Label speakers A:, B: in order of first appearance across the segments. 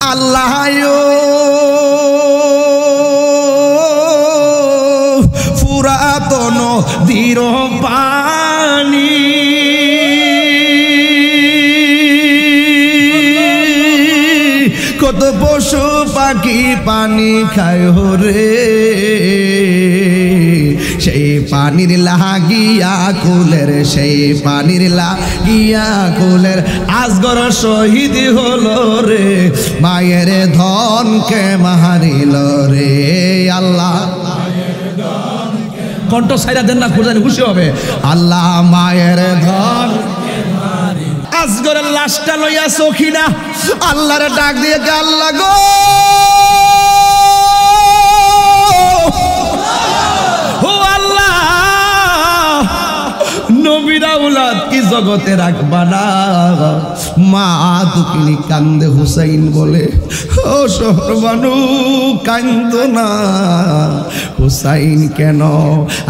A: আল্লাহ পুরাতন নদীর পানি কত পশু পাখি পানি খায় রে সেই পানির লাগিয়া কুলের সেই পানির লাগিয়া কুলের আজগর শহীদ হলো রে মায়ের ধনকে মারিল রে আল্লাহ কণ্ঠ সাইরা দেন না খুঁজে খুশি হবে আল্লাহ মায়ের ধন আজগরের লাশটা লইয়া সখিনা আল্লাহরে ডাক দিয়ে আল্লাহ গো ও আল্লাহ নবীর আওলাদ কি জগতে রাখবা না মা দুকিনি কান্দে হুসাইন বলে ও শহরবানু কান্দো না হুসাইন কেন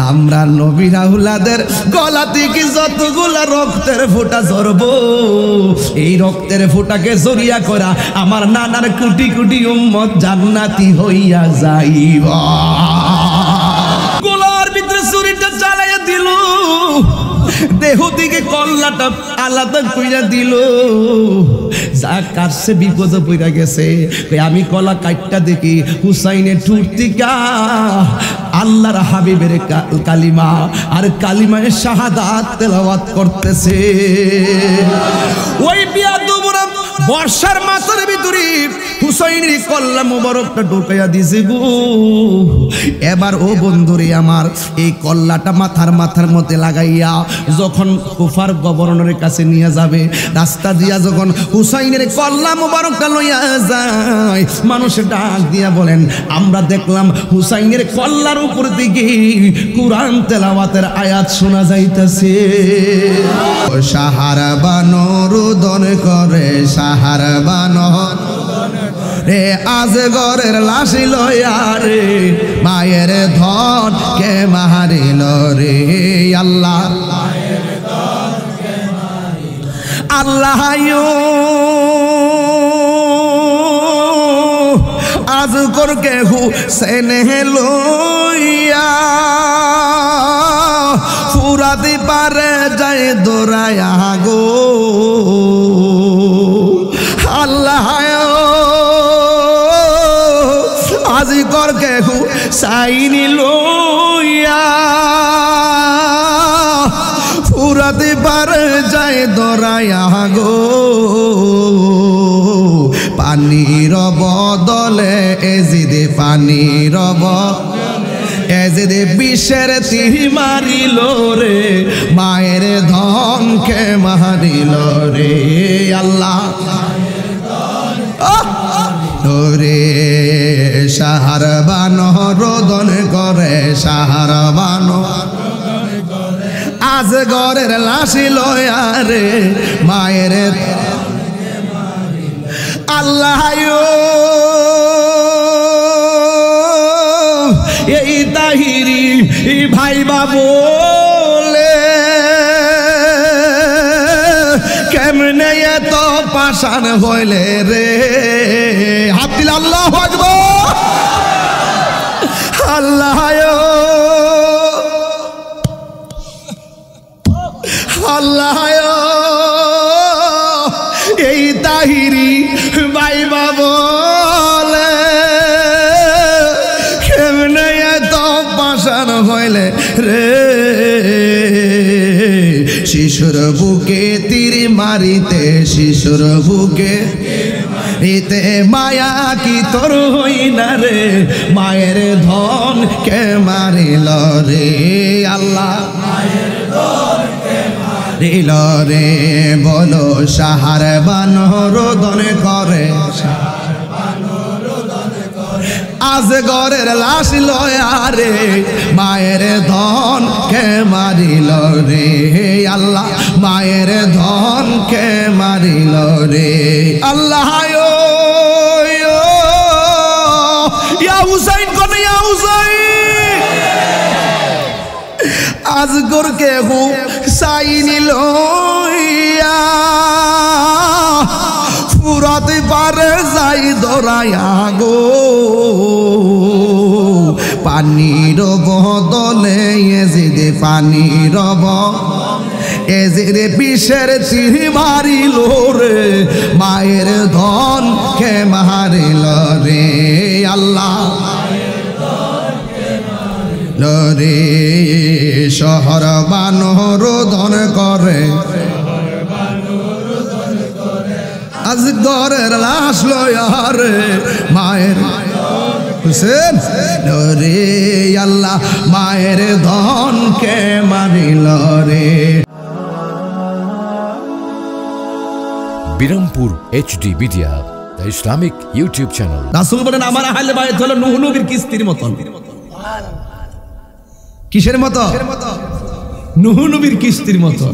A: আমরা নবীর আওলাদের গলা থেকে যতগুলা রক্তের ফোঁটা ঝরবো এই রক্তের ফোঁটাকে জড়িয়া করা আমার নানার কোটি কোটি উম্মত জান্নাতি হইয়া যাইবা গোলার ভিতরে ছুরিটা চালাইয়া দিল দেহ থেকে কল্লাটা আলাদা কইরা দিল যা কাছে বিপদ পইরা গেছে আমি কলা কাটটা দেখি হুসাইনের ঠুট থেকে আল্লাহর হাবিবের কালিমা আর কালিমায় শাহাদাত তেলাওয়াত করতেছে ওই বিয়াদুবরা বর্ষার মাথার ভিতরে হুসাইনের কল্লা মোবারকটা ঢুকাইয়া দিছে গো এবার ও বন্ধুরে আমার এই কল্লাটা মাথার মধ্যে লাগাইয়া যখন কুফার গভর্নরের কাছে নিয়ে যাবে রাস্তা দিয়া যখন হুসাইনের কল্লা মোবারকটা লইয়া যায় মানুষের ডাক দিয়া বলেন আমরা দেখলাম হুসাইনের কল্লার উপর থেকে কুরআন তেলাওয়াতের আয়াত শোনা যাইতেছে সাহারা বানরুদন করে সাহারা বানর রে আজগরের লাশি লইয়া রে মায়ের ধন কে মারিল রে আল্লাহ আল্লাহ আজগর কে হুসেন লইয়া ফুরাতে পারে যায় দৌড়ায়া গো আল্লাহ আজি করকে হুসাইনি লইয়া ফুরাতে পারে যায় দৌড়ায়া গো পানির বদলে এজিদে পানির এজিদে বিষের তীর মারিল রে মায়ের ধনকে মারিল রে আল্লাহ রে সাহার বানো রোদন করে সাহার বানো আজগরের লাশি লয়া রে মায়ের আল্লাহ এই তাহিরি ভাই বাবলে কেমনে এত পাষাণ হইলে রে হাত দিল আল্লাহু আকবার আল্লাহ আল্লাহ এই তাহিরি ভাই বাবলে কেমনে এত পাষাণ হইলে রে শিশুর বুকে তীর মারিতে শিশুর বুকে ইতে মায়া কি তোর হই না রে মায়ের ধন কে মারিল রে আল্লাহ মায়ের ধন কে মারিল রে বলো সাহার বানরোদন করে আজগরের লাশ লয়া রে মায়ের ধন কে মারিল রে আল্লাহ মায়ের ধন কে মারিল রে আল্লাহ ইয়া হুসাইন কোন ইয়া হুসাইন আজগর কে হুসাইন লইয়া ফুরাতে পারে যাই দরায়া গো পানির বদলে এজিদ পানির এজিদ বিষের তীর মারিল রে মায়ের ধন কে মারিল রে আল্লাহ রে শহর বানর ধন করে আজ ঘরের লাশ লয়ার মায়ের হুসেন রে আল্লাহ মায়ের ধন কে মারিল রে।
B: Birampur HD media, the Islamic YouTube channel.
A: রাসূল বলেন আমার আহলে বাইত হলো নূহ নবীর কিস্তির মতন। কিসের মতো? নূহ নবীর কিস্তির মতো।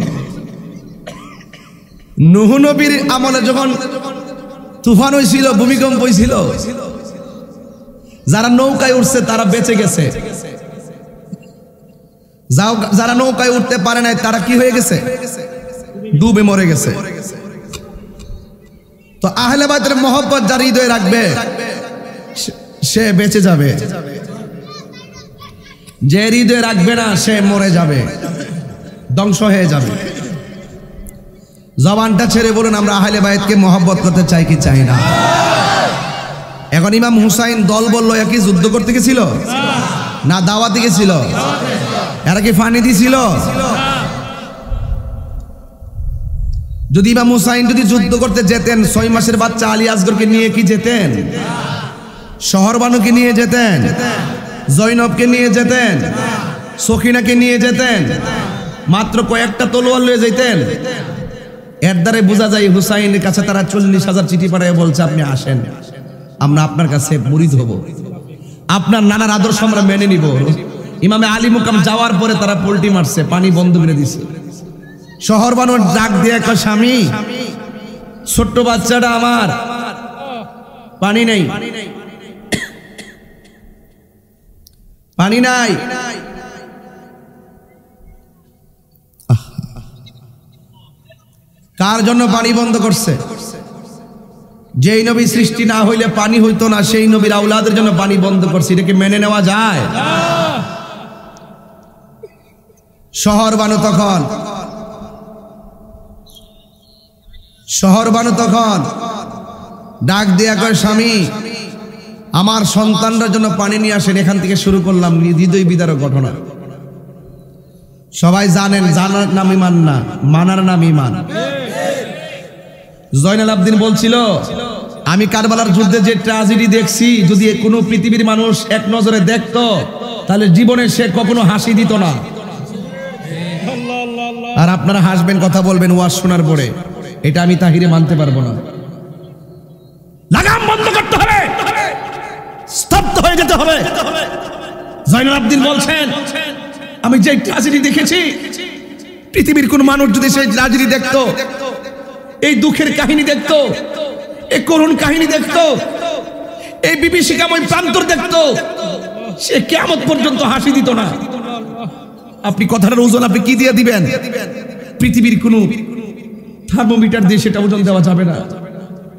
A: নূহ নবীর আমলে যখন তুফান হয়েছিল, ভূমিকম্প হয়েছিল, যারা নৌকায় উঠছে তারা বেঁচে গেছে, যারা নৌকায় উঠতে পারে নাই তারা কি হয়ে গেছে? ডুবে মরে গেছে। তো আহলে বাইতের মহব্বত যার হৃদয়ে রাখবে সে বেঁচে যাবে, যে হৃদয়ে রাখবে না সে মরে যাবে, ধ্বংস হয়ে যাবে। জবানটা ছেড়ে বলুন আমরা আহলে বাইতকে মহব্বত করতে চাই কি চাই না? এখন ইমাম হুসাইন দল বলল একই যুদ্ধ করতে গেছিল না দাওয়াতে গেছিল? এরা কি ফানি দিছিল? যদি ইমাম হুসাইন যদি যুদ্ধ করতে যেতেন 6 মাসের বাচ্চা আলী আসগরকে নিয়ে কি যেতেন? শহরবানুকে নিয়ে যেতেন? জৈনবকে নিয়ে যেতেন? সখিনাকে নিয়ে যেতেন? মাত্র কয়েকটা তলোয়ার লয়ে যেতেন? এর দ্বারে বোঝা যায় হুসাইনের কাছে তারা 40,000 চিঠি পাঠিয়ে বলছে আপনি আসেন, আমরা আপনার কাছে মুরিদ হব, আপনার নানার আদর্শ আমরা মেনে নিব। ইমামে আলী মুকাম যাওয়ার পরে তারা পোল্টি মারছে, পানি বন্ধ করে দিছে। শহরবানুর ডাক দিয়ে কয় স্বামী ছোট্ট বাচ্চাটা আমার, পানি নেই, পানি নাই। কার জন্য পানি বন্ধ করছে? যেই নবী সৃষ্টি না হইলে পানি হইতো না সেই নবীর আওলাদের জন্য পানি বন্ধ করছে। এটা কি মেনে নেওয়া যায়? শহরবানু তখন ডাক দিয়া কয় স্বামী আমার সন্তানদের জন্য পানি নিয়ে আসেন। এখান থেকে শুরু করলাম হৃদয় বিদারক ঘটনা। সবাই জানেন জানার নাম ইমান না, মানার নাম ইমান। জয়নাল আবদিন বলছিল আমি কারবালার যুদ্ধে যে ট্র্যাজেডি দেখছি, যদি কোনো পৃথিবীর মানুষ এক নজরে দেখতো তাহলে জীবনে সে কখনো হাসি দিত না। আর আপনারা হাসবেন, কথা বলবেন ওয়াজ শোনার পরে, এটা আমি তাহিরে মানতে পারবো না। লাগাম বন্ধ করতে হবে, স্তব্ধ হয়ে যেতে হবে। জয়নাল আবদিন বলছেন আমি যে ট্র্যাজেডি দেখেছি, পৃথিবীর কোন মানুষ যদি সেই ট্র্যাজেডি দেখতো, এই দুঃখের কাহিনী দেখতো, এই করুণ কাহিনী দেখতো, এই বিভীষিকাময় প্রান্তর দেখতো, সে কিয়ামত পর্যন্ত হাসি দিত না। আপনি কথাটার ওজন আপনি কি দিয়ে দিবেন? পৃথিবীর কোন থার্মোমিটার দিয়ে সেটা ওজন দেওয়া যাবে না,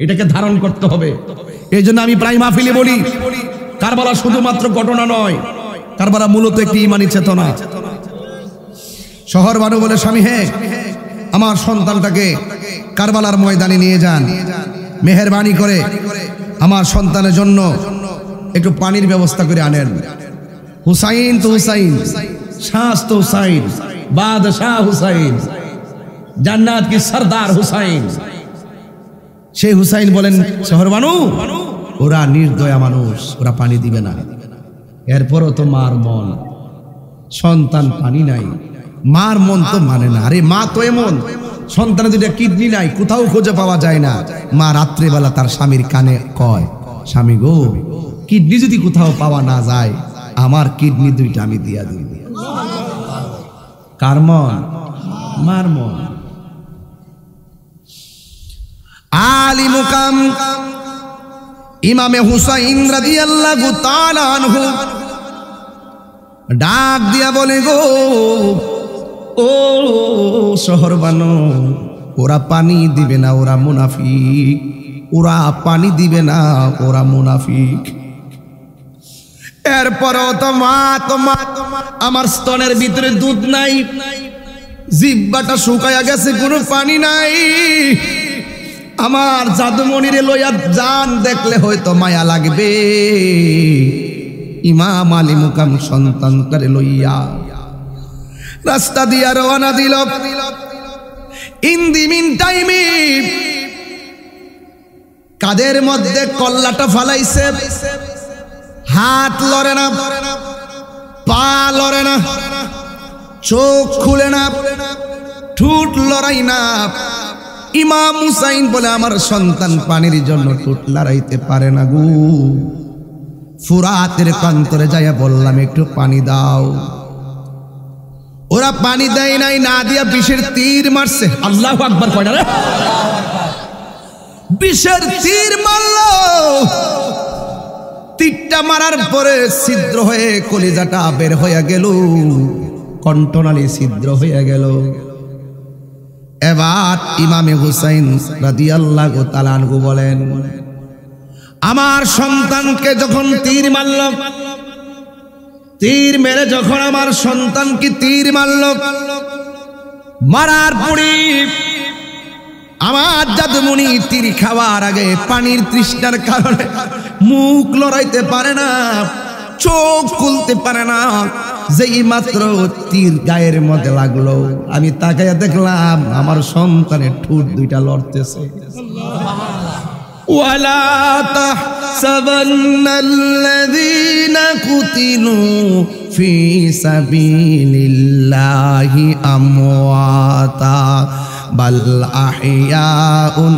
A: এটাকে ধারণ করতে হবে। এই জন্য আমি প্রায় মাহফিলে বলি কারবালা শুধুমাত্র ঘটনা নয়, কারবালা মূলত একটি ইমানি চেতনা। শহরবানু বলে স্বামী হে আমার সন্তানটাকে কারবালার ময়দানে নিয়ে যান, মেহেরবানি করে আমার সন্তানের জন্য একটু পানির ব্যবস্থা করে আনেন। হুসাইন তো হুসাইন, শাহ তো হুসাইন, বাদশাহ হুসাইন, জান্নাত কি সরদার হুসাইন। সেই হুসাইন বলেন শহরবানু ওরা নির্দয়া মানুষ, ওরা পানি দিবে না। এরপরও তো মার মন, সন্তান পানি নাই, মার মন তো মানে না। আরে মা তো এমন, সন্তানের দুইটা কিডনি নাই, কোথাও খুঁজে পাওয়া যায় না। মা রাত্রেবেলা তার স্বামীর কানে কয় স্বামী গো কিডনি যদি কোথাও পাওয়া না যায় আমার কিডনি দুইটা আমি দিয়া দিই। কার মন? মার মন। আলী মুকাম ইমামে হুসাইন রাদিয়াল্লাহু তাআলা আনহু ডাক দিয়া বলে গো ও শহরবানু ওরা পানি দিবে না, ওরা মুনাফিক, ওরা পানি দিবে না, ওরা মুনাফিক। এরপরও তো মা আমার স্তনের ভিতরে দুধ নাই, জিহ্বাটা শুকায়া গেছে, কোনো পানি নাই। আমার জাদুমণিরে লইয়া জান দেখলে হয়তো মায়া লাগবে। ইমাম আলী মুকাম সন্তানটারে লইয়া রাস্তা দিয়া রওনা দিল। ইন দি মিন টাইমে কাদের মধ্যে কল্লাটা ফালাইছে, হাত লড়ে না, পা লড়ে না, চোখ খুলে না, ঠোঁট লড়াই না। ইমাম হুসাইন বলে আমার সন্তান পানির জন্য ঠোঁট লড়াইতে পারে না গো। ফুরাতের প্রান্তরে যাইয়া বললাম একটু পানি দাও। ওরা পানি দেয় নাই, না দিয়া বিষের তীর মারছে। আল্লাহু আকবার কয়টা রে? বিষের তীর মারল। তীরটা মারার পরে ছিদ্র হয়ে কলিজাটা বের হয়ে গেল, কণ্ঠনালী ছিদ্র হয়ে গেল। এবার ইমামে হুসাইন রাদিয়াল্লাহু তাআলা আনহু বলেন, আমার সন্তানকে যখন তীর মারল, তীর মেরে যখন আমার সন্তানকে তীর মারল, মারার পরে আমার জাদুমণি তীর খাওয়ার আগে পানির তৃষ্ণার কারণে মুখ লড়াইতে পারে না, চোখ খুলতে পারে না। যেই মাত্র তীর গায়ের মধ্যে লাগলো, আমি তাকাইয়া দেখলাম আমার সন্তানের ঠোঁট দুইটা লড়তেছে। ওয়ালা তাহসাবান্নাল্লাযীনা কুতিলু ফি সাবিলিল্লাহি আমওয়াতা বাল আহইয়াউন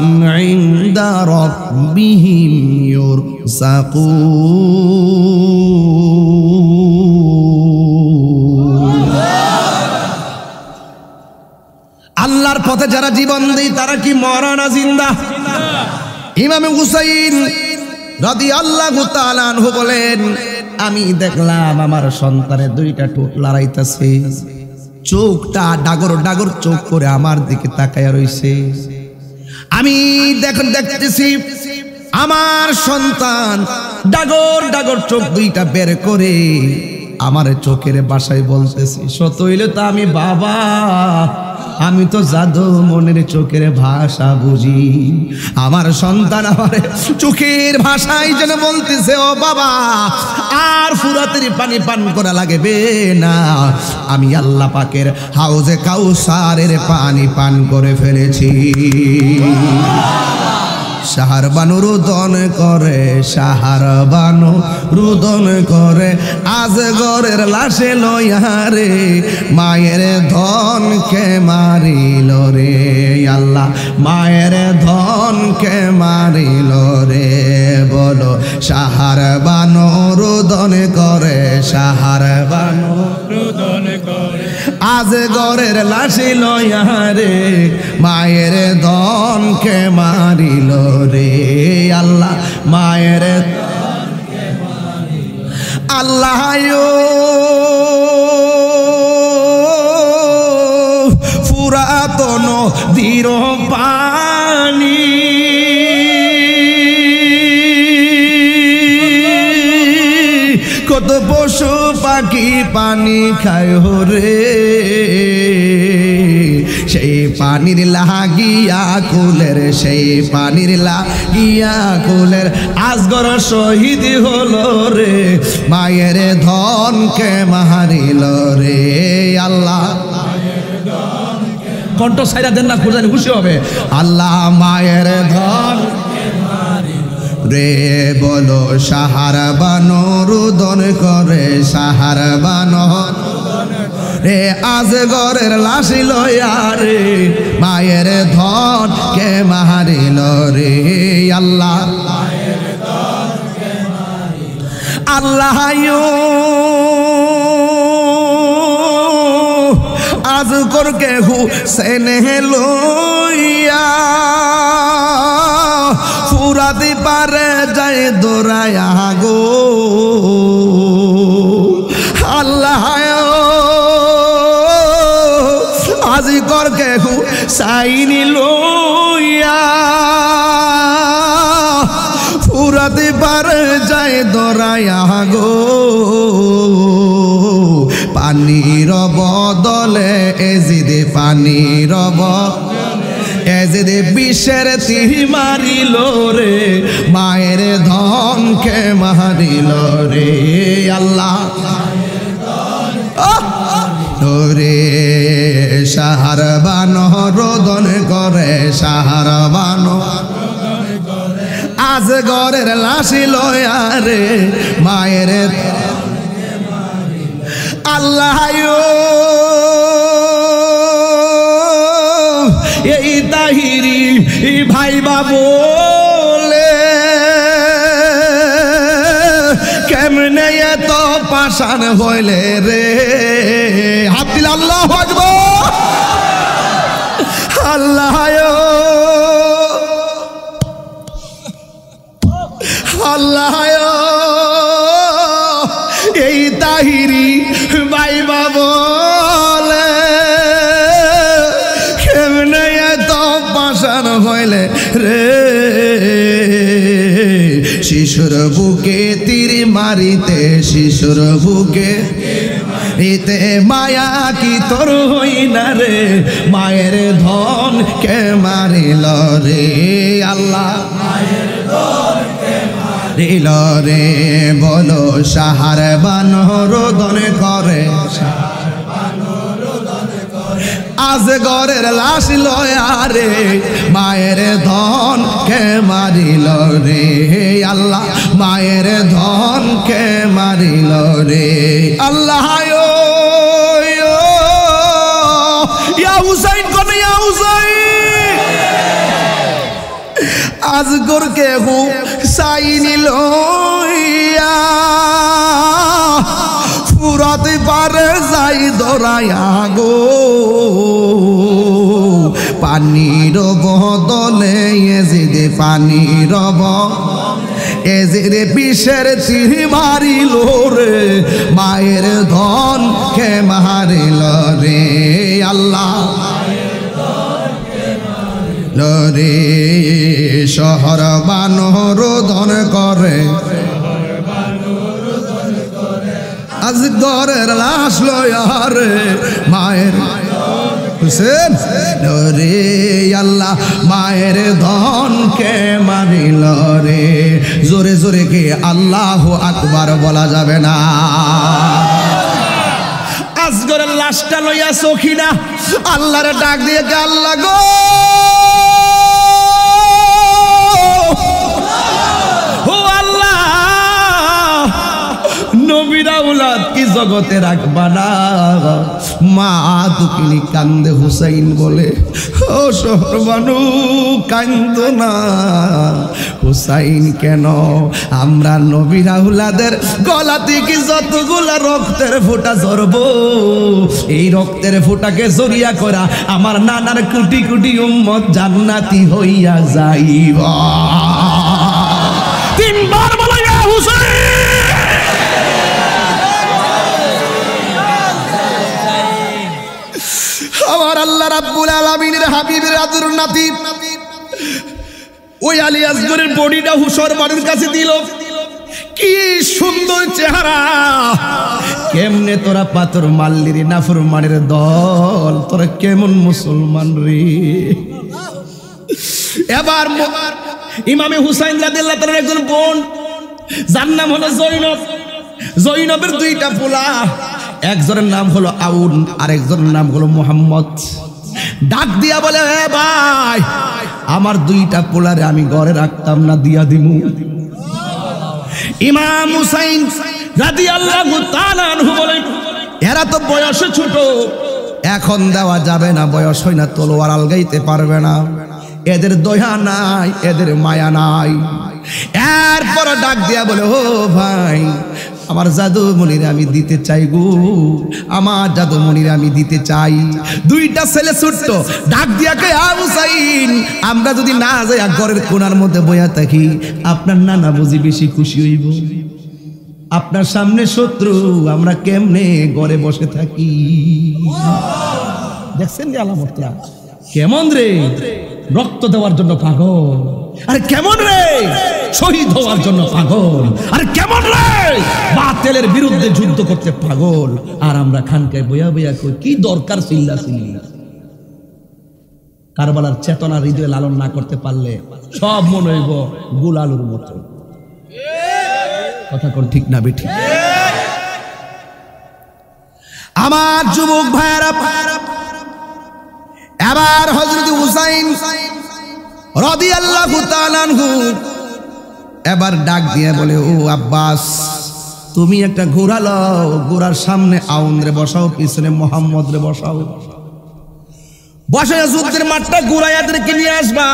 A: ইনদা রাব্বিহিম ইউরযাকুন। আল্লাহর পথে যারা জীবন দেয় তারা কি মরা না জিন্দা? ইমাম হুসাইন রাদিয়াল্লাহু তাআলা আনহু বলেন, আমি দেখলাম আমার সন্তানের দুইটা ঠোঁট লড়াইতেছে, চোখটা ডাগর ডাগর চোখ করে আমার দিকে তাকায়া রইছে। আমি দেখতেছি আমার সন্তান ডাগর ডাগর চোখ দুইটা বের করে আমার চোখের ভাষায় বলতেছে, সত হইলে তো আমি বাবা, আমি তো জাদু মনের চোখের ভাষা বুঝি। আমার সন্তান আমার চোখের ভাষায় যেন বলতেছে, ও বাবা আর ফুরাতের পানি পান করা লাগবে না, আমি আল্লাহ পাকের হাউজে কাউসারের পানি পান করে ফেলেছি। সাহার বানু রুদন করে, সাহার বানু রুদন করে, আজ গরের লাশে লইয়ারে মায়ের ধনকে মারিল রে। আল্লাহ মায়ের ধনকে মারিল রে। বলো সাহার বানু রুদন করে, সাহার বানু রুদন করে, আজ গরের লাশে লইয়ারে মায়ের ধনকে মারিল রে। আল্লাহ মায়ের আল্লাহ পুরাতন ধীর পানি কত পশু পাখি পানি খায় রে, সেই পানির লাগিয়া কুলের, সেই পানির লাগিয়া কুলের আজগর শহীদ হলো রে, মায়ের ধনকে মারিল রে। আল্লাহ কণ্ঠ সাইরা দেন না, খুঁজে খুশি হবে। আল্লাহ মায়ের ধন রে। বলো সাহার বানো রুদন করে, সাহার বানো রে, আজ গরের লাশি লইয়া রে মায়ের ধন কে মারিল রে। আল্লাহ আল্লাহ আজ কর কে হুসেন লইয়া ফুরাতে পারে যায় দোরায়া গো। আল্লাহ আজি কর কে হুসাইন লইয়া পার যায় দরায়া গো পানির বদলে এজিদে পানির এজিদে বিষের তীর মারিল রে মায়ের ধনকে মারিল রে আল্লাহ রে সাহার বানো রোদন করে সাহার বানো আজ ঘরের লাশি লয়া রে মায়ের আল্লাহ এই তাহিরি ভাই বাবলে কেমনে এত পাষাণ হইলে রে হাত দিল আল্লাহু আকবার আল্লাহ আল্লাহ এই তাহিরি ভাই বাবলে কেমনে এত পাষাণ হইলে রে শিশুর বুকে তীর মারিতে শিশুর বুকে ইতে মায়া কি তোর হই না রে মায়ের ধন কে মারিল রে আল্লাহ মায়ের ধন কে মারিল রে বলো সাহার বানো রোদন করে আজ ঘরের লাশ লয়া রে মায়ের ধন কে মারিল রে আল্লাহ মায়ের ধন কে মারিল রে আল্লাহ ইয়া হুসাইন কোন ইয়া হুসাইন আজ গোরকে হুসাইন লইয়া ফুরাত পারে যাই দরায়া গো পানির বদলে এজিদে পানির এজিদে বিষের তীর মারিল রে মায়ের ধন কে মারিল রে আল্লাহ রে শহর বানো রোদন করে আজ ঘরের লাশ লয়া রে মায়ের হুসেন রে আল্লাহ মায়ের ধন কে মারিল রে জোরে জোরে কে আল্লাহু আকবার বলা যাবে না আজ ঘরের লাশটা লইয়া সখিনা আল্লাহর ডাক দিয়ে কে আল্লাহ গো নবীরা উলাদ কি জগতে রাখবা না মা দুকিনি কান্দে হুসাইন বলে ও শহরবানু কান্দ না হুসাইন কেন আমরা নবীরা উলাদের গলা থেকে যতগুলা রক্তের ফোঁটা ঝরবো এই রক্তের ফোঁটাকে জড়িয়া করা আমার নানার কোটি কোটি উম্মত জান্নাতি হইয়া যাইবা তিনবার বলে হুসাইন আমার আল্লাহ রাব্বুল আলামিনের হাবিবের আদর নাতি ওই আলী আসগরের বডিটা হুসর বাড়ির কাছে দিল কি সুন্দর চেহারা কেমনে তোরা পাথর মারলি রে নাফরমানের দল তোরা কেমন মুসলমান রে এবার ইমামে হুসাইন রাদিয়াল্লাহু তাআলার একজন বোন যার নাম হলো জয়নব জয়নবের দুইটা পোলা একজনের নাম হলো আউন আর একজনের নাম হলো মোহাম্মদ ডাক দিয়া বলে এ ভাই আমার দুইটা পোলারে আমি ঘরে রাখতাম না দিয়া দিমু ইমাম হুসাইন রাদিয়াল্লাহু তাআলা আনহু বলেন এরা তো বয়সে ছোট এখন দেওয়া যাবে না বয়স হয় না তলোয়ার আলগাইতে পারবে না এদের দয়া নাই এদের মায়া নাই এরপর ডাক দিয়া বলে ও ভাই আমার জাদুমণিরে আমি দিতে চাই গো আমার জাদুমণিরে আমি দিতে চাই দুইটা ছেলে ছোট্ট ডাক দিয়া কে হুসাইন আমরা যদি না যাই ঘরের কোণার মধ্যে বইয়া থাকি আপনার নানা বুঝি বেশি খুশি হইব আপনার সামনে শত্রু আমরা কেমনে ঘরে বসে থাকি দেখছেন যে আলামতটা কেমন রে রক্ত দেওয়ার জন্য পাগল আরে কেমন রে শহীদ হওয়ার জন্য পাগল। আর কেমন রে বাতিলের বিরুদ্ধে যুদ্ধ করতে পাগল, আর আমরা খানকায় বইয়া বইয়া কই কি দরকার চিল্লা চিল্লি। কারবালার চেতনা হৃদয়ে লালন না করতে পারলে সব মনে হইব গুল আলুর মতো। কথা কোন ঠিক না বেঠিক? আমার যুবক ভাইরা, এবার হযরত হুসাইন রাদিয়াল্লাহু তাআলা আনহু এবার ডাক দিয়ে বলে, ও আব্বাস, তুমি একটা ঘোড়া লও, ঘোড়ার সামনে আউন রে বসাও, পিছনে মোহাম্মদ রে বসাও, বসে যুদ্ধের মাঠটা ঘুরাইয়াদেরকে নিয়ে আসবা।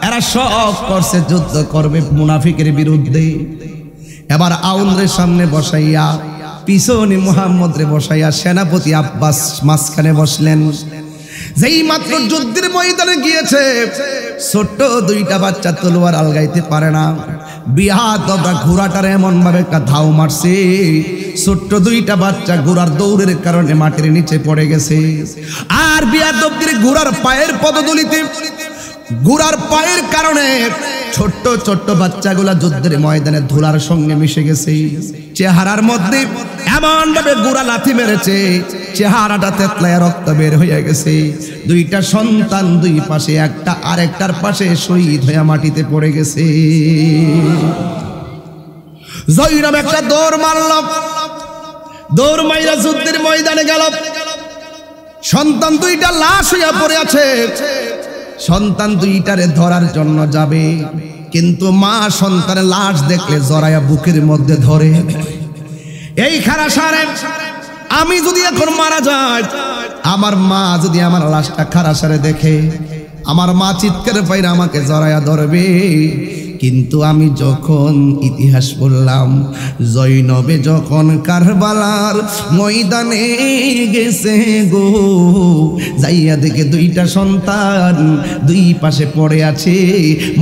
A: এরা সব করছে যুদ্ধ করবে মুনাফিকের বিরুদ্ধে। এবার আউন রে সামনে বসাইয়া, পিছনে মোহাম্মদ রে বসাইয়া, সেনাপতি আব্বাস মাঝখানে বসলেন। যেই মাত্র যুদ্ধের ময়দানে গিয়েছে, ছোট্ট দুইটা বাচ্চা তলোয়ার আলগাইতে পারে না, বিয়াদবরা ঘোড়াটার এমন ভাবে একটা ধাও মারছে, ছোট্ট দুইটা বাচ্চা ঘোড়ার দৌড়ের কারণে মাটির নিচে পড়ে গেছে। আর বিয়াদবদের ঘোড়ার পায়ের পদদলিতে, ঘোড়ার পায়ের কারণে ছোট্ট ছোট্ট বাচ্চাগুলা যুদ্ধের ময়দানে ধুলার সঙ্গে মিশে গেছে। চেহারার মধ্যে এমন ভাবে ঘোড়া লাথি মেরেছে, চেহারাটা তেতলায় রক্ত বের হয়ে গেছে। দুইটা সন্তান দুই পাশে, একটা আরেকটার পাশে শহীদ হয়ে মাটিতে পড়ে গেছে। জয়নব একটা দৌড় মারল, দৌড় মাইরা যুদ্ধের ময়দানে গেল। সন্তান দুইটা লাশ হইয়া পড়ে আছে। সন্তান দুইটারে ধরার জন্য যাবে, কিন্তু মা সন্তানের লাশ দেখলে জড়াইয়া বুকের মধ্যে ধরে। এই খারা সারে, আমি যদি এখন মারা যাই, আমার মা যদি আমার লাশটা খারা সারে দেখে, আমার মা চিৎকার পাইরা আমাকে জড়াইয়া ধরবে। কিন্তু আমি যখন ইতিহাস পড়লাম, জয়নবে যখন কারবালার ময়দানে গেছে গো, যাইয়া দেখে দুইটা সন্তান দুই পাশে পড়ে আছে,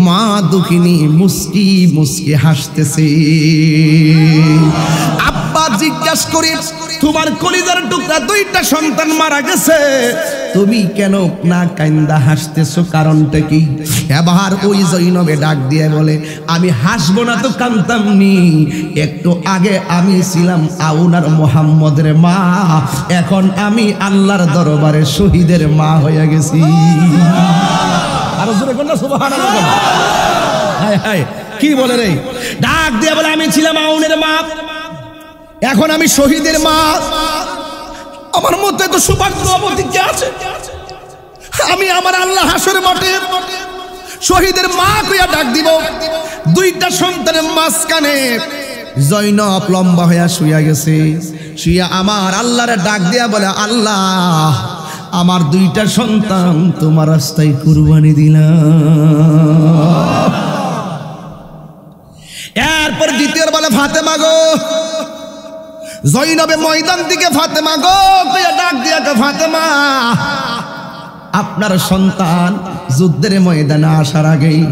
A: মা দুঃখিনী মুস্কি মুস্কি হাসতেছে। আব্বা জিজ্ঞাসা করে, তোমার কলিজার টুকরা দুইটা সন্তান মারা গেছে, তুমি কেন না কান্দা হাসতেছো, কারণটা কি? এবার ওই জয়নবে ডাক দিয়ে বলে, আমি হাসবো না তো কান্দতাম নি, একটু আগে আমি ছিলাম আউনার মোহাম্মদের মা, এখন আমি আল্লাহর দরবারে শহীদের মা হয়ে গেছি। আরো জোরে বল না সুবহানাল্লাহ। হায় হায়, কি বলে রে? ডাক দিয়ে বলে, আমি ছিলাম আউনের মা, এখন আমি শহীদের মা। আমার মধ্যে তো সৌভাগ্য অবতীর্ণ আছে, আমি আমার আল্লাহ হাসরের মাঠে শহীদের মা কইয়া ডাক দিব। দুইটা সন্তানের মাঝখানে জয়নব লম্বা হইয়া শুইয়া গেছে। শুইয়া আমার আল্লাহরে ডাক দিয়া বলে, আল্লাহ, আমার দুইটা সন্তান তোমার রাস্তায় কুরবানি দিলাম। এরপর দ্বিতীয় বলে, ফাতেমা গো, জয়নবে ময়দান থেকে ফাতেমা গো কইয়া ডাক দিয়া, ফাতেমা, আপনার সন্তান যুদ্ধের ময়দানে আসার আগেই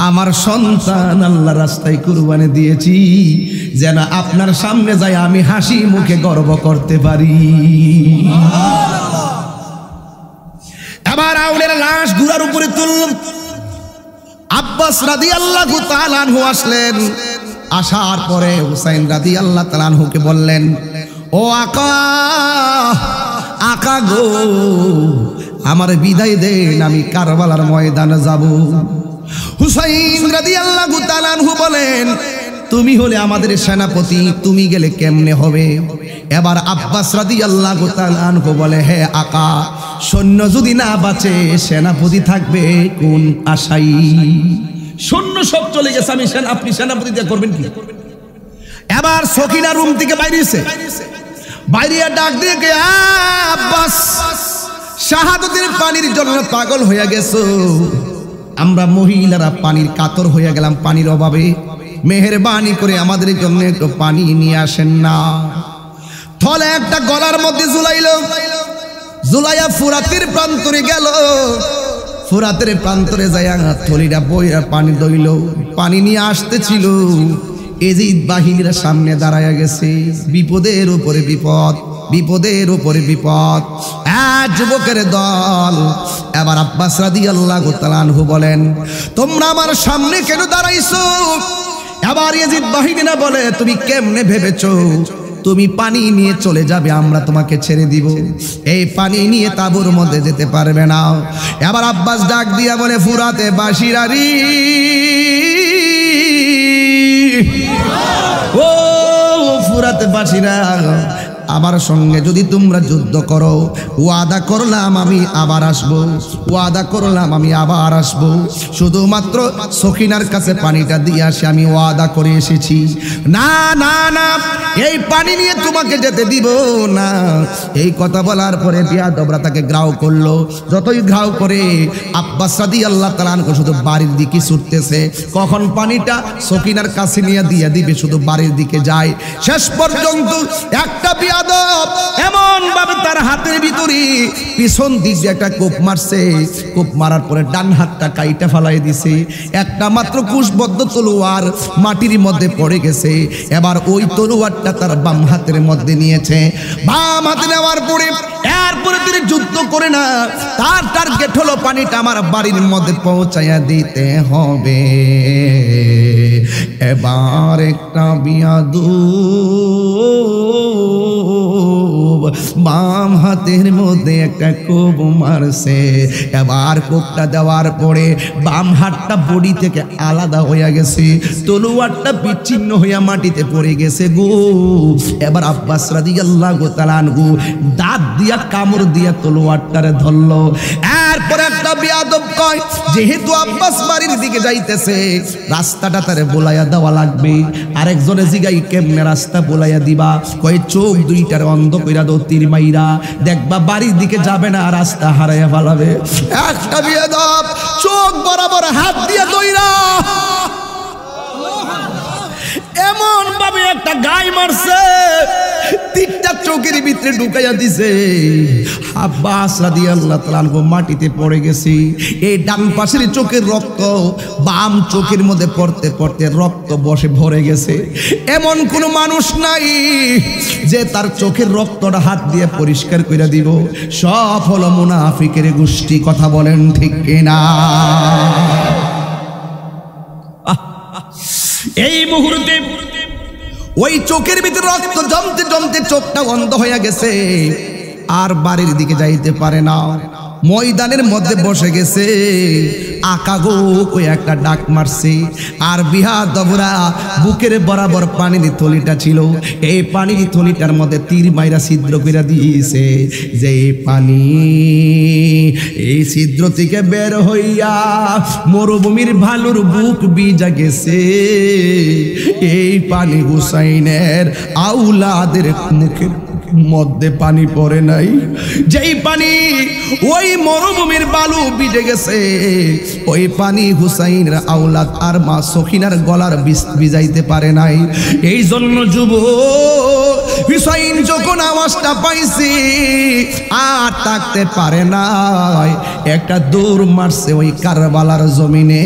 A: আমার সন্তান আল্লাহর রাস্তায় কুরবানি দিয়েছি, যেন আপনার সামনে যাই আমি হাসি মুখে গর্ব করতে পারি। এবার আউনের লাশ ঘোড়ার উপরে তুলল। আব্বাস রাদিয়াল্লাহু তাআলা আনহু আসলেন। আসার পরে হুসাইন রাদিয়াল্লাহু তাআলা আনহুকে বললেন, ও আকা, আকা গো, আমার বিদায় দেন, আমি কারবালার ময়দানে যাব। হুসাইন রাদিয়াল্লাহু তাআলা আনহু বলেন, তুমি হলে আমাদের সেনাপতি, তুমি গেলে কেমনে হবে? এবার আব্বাস রাদিয়াল্লাহু তাআলা আনহু বলে, হে আকা, সৈন্য যদি না বাঁচে সেনাপতি থাকবে কোন আশাই? সৈন্য সব চলে গেছে, আমি আপনি সেনাপতি দিয়ে করবেন কি? এবার সকিনা রুম থেকে বাইরেছে, বাইরে ডাক দিয়ে কে, আব্বাস, শাহাদাতের পানির জন্য পাগল হয়ে গেছো, আমরা মহিলারা পানির কাতর হয়ে গেলাম পানির অভাবে, মেহেরবানি করে আমাদের জন্য একটু পানি নিয়ে আসেন না। থলে একটা গলার মধ্যে ঝুলাইল, ঝুলাইয়া ফুরাতের প্রান্তরে গেল। ফুরাতের প্রান্তরে যাইয়া থলিটা বইরা পানি দইল, পানি নিয়ে আসতেছিল। এজিদ বাহিনীরা সামনে দাঁড়ায়া গেছে, বিপদের উপরে বিপদ। বিপদের উপরে বিপদ। যুবকের দল এবার আব্বাস রাদিয়াল্লাহু তাআলা আনহু বলেন, তোমরা আমার সামনে কেন দাঁড়াইছো? এবার ইয়াজিদ বাহিনীরা বলে, তুমি কেমনে ভেবেছো তুমি পানি নিয়ে চলে যাবে, আমরা তোমাকে ছেড়ে দিব? এই পানি নিয়ে তাঁবুর মধ্যে যেতে পারবে না। এবার আব্বাস ডাক দিয়া বলে, ফুরাতে বাসিরারি, ও ফুরাতে বাসিরা, আমার সঙ্গে যদি তোমরা যুদ্ধ করো, ওয়াদা করলাম আমি আবার আসবো, ওয়াদা করলাম আমি আবার আসবো, শুধুমাত্র সখিনার কাছে পানিটা দিয়ে আসে আমি ওয়াদা করে এসেছি। না না না, এই পানি নিয়ে তোমাকে যেতে দিব না। এই কথা বলার পরে বিয়াদবরা তাকে গ্রাও করলো। যতই গ্রাও করে আব্বাস রাদিয়াল্লাহু তাআলা আনহু শুধু বাড়ির দিকে ছুটতেছে, কখন পানিটা সখিনার কাছে নিয়ে দিয়ে দিবে, শুধু বাড়ির দিকে যায়। শেষ পর্যন্ত একটা বিয়াদব এমন ভাবে তার হাতের ভিতরে পিছন দিক দিয়ে একটা কোপ মারছে, কোপ মারার পরে ডান হাতটা কাইটা ফালাই দিছে, একটা মাত্র কুশবদ্ধ তলোয়ার মাটির মধ্যে পড়ে গেছে। এবার ওই তলোয়ারটা তার বাম হাতের মধ্যে নিয়েছে, বাম হাতে নেওয়ার পরে এরপরে তিনি যুদ্ধ করে না, তার টার্গেট হলো পানিটা আমার বাড়ির মধ্যে পৌঁছাইয়া দিতে হবে। এবার একটা বিয়াদব বাম হাতের মধ্যে একটা কোপ মারছে। এবার কোপটা দেওয়ার পরে বাম হাতটা বডি থেকে আলাদা হয়ে গেছে, তলোয়ারটা বিচ্ছিন্ন হইয়া মাটিতে পড়ে গেছে গো। এবার আব্বাস রাদিয়াল্লাহু তাআলা আনহু দাঁত দিয়া কামড় দিয়া তলোয়ারটারে ধরলো। এরপর একটা বিয়াদব কয়, যেহেতু আব্বাস বাড়ির দিকে যাইতেছে, রাস্তাটা তারে বলাইয়া দেওয়া লাগবে। আরেকজনে জিগাই, কেমনে রাস্তা বলাইয়া দিবা? কয়, চোখ দুইটার অন্ধ কইরা দাও তীর মাইরা, দেখবা বাড়ির দিকে যাবে না, রাস্তা হারাইয়া ফেলাবে। একটা বিয়াদব চোখ বরাবর হাত দিয়ে দইরা এমন ভাবে একটা গায় মারছে, তীরটা চোখের ভিতরে ঢুকাইয়া দিছে। আব্বাস রাদিয়াল্লাহু তাআলা আনহু মাটিতে পড়ে গেছে। এই ডান পাশের চোখের রক্ত বাম চোখের মধ্যে পড়তে পড়তে রক্ত বসে ভরে গেছে। এমন কোনো মানুষ নাই যে তার চোখের রক্তটা হাত দিয়ে পরিষ্কার করে দিব। সব হলো মুনাফিকের গোষ্ঠী। কথা বলেন ঠিক কিনা? এই মুহূর্তে ওই চোখের ভিতরে রক্ত জমতে জমতে চোখটা অন্ধ হয়ে গেছে, আর বাড়ির দিকে যাইতে পারে না, ময়দানের মধ্যে বসে গেছে। আকা গো কই একটা ডাক মারছে, আর বিয়াদবরা বুকের বরাবর পানির থলিটা ছিল, এই পানির থলিটার মধ্যে তীর মাইরা ছিদ্র করে দিয়েছে। যে পানি এই ছিদ্র থেকে বের হইয়া মরুভূমির ভালুর বুক ভিজা গেছে। এই পানি হুসাইনের আউলাদের মুখের মধ্যে পানি পড়ে নাই। যেই পানি ওই মরুভূমির বালু ভিজে গেছে, ওই পানি হুসাইনের আওলাদ আর মা সখিনার গলার ভিজাইতে পারে নাই। এই জন্য যুবক হুসাইন যখন আওয়াজটা পাইছি আর থাকতে পারে নাই, একটা দৌড় মারছে ওই কারবালার জমিনে।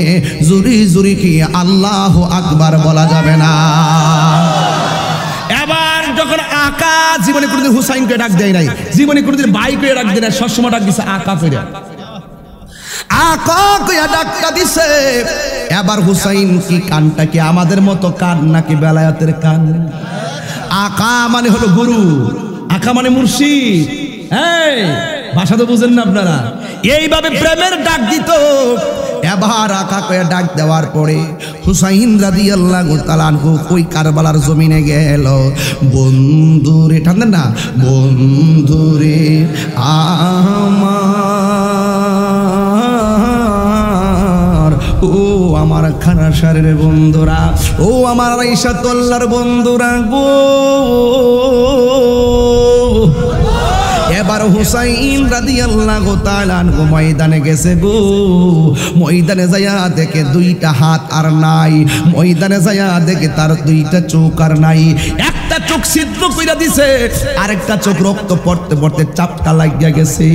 A: জুরি জুরি কি আল্লাহু আকবার বলা যাবে না? এবার যখন আকা, জীবনে কোনোদিন হুসাইনকে ডাক দেয় নাই, জীবনে কোনোদিন ভাই করে ডাক দেয় না, সবসময় ডাক দিছে আকা করে, আকা কইয়া ডাকটা দিছে। এবার হুসাইন কি কানটা কি আমাদের মতো কান নাকি বেলায়েতের কান? আকা মানে হলো গুরু, আকা মানে মুর্শিদ। এই ভাষা তো বুঝেন না আপনারা? এইভাবে প্রেমের ডাক দিত। এবার আকা কয়ে ডাক দেওয়ার পরে হুসাইন রাদিয়াল্লাহু তাআলা আনহু ওই কারবালার জমিনে গেল। বন্ধুরে ঠান্ডা না, বন্ধুরে আমার, ও আমার খানাসারের বন্ধুরা, ও আমার আয়েশাতুল্লাহর বন্ধুরা গো। এবার এবার হুসাইন রাদিয়াল্লাহু তাআলা আনহু ময়দানে গেছে গো। ময়দানে যায়া দেখে দুইটা হাত আর নাই, ময়দানে যায়া দেখে তার দুইটা চোখ আর নাই। একটা চোখ ছিদ্র কইরা দিছে, আরেকটা চোখ রক্ত পড়তে পড়তে চাপটা লাগিয়া গেছে।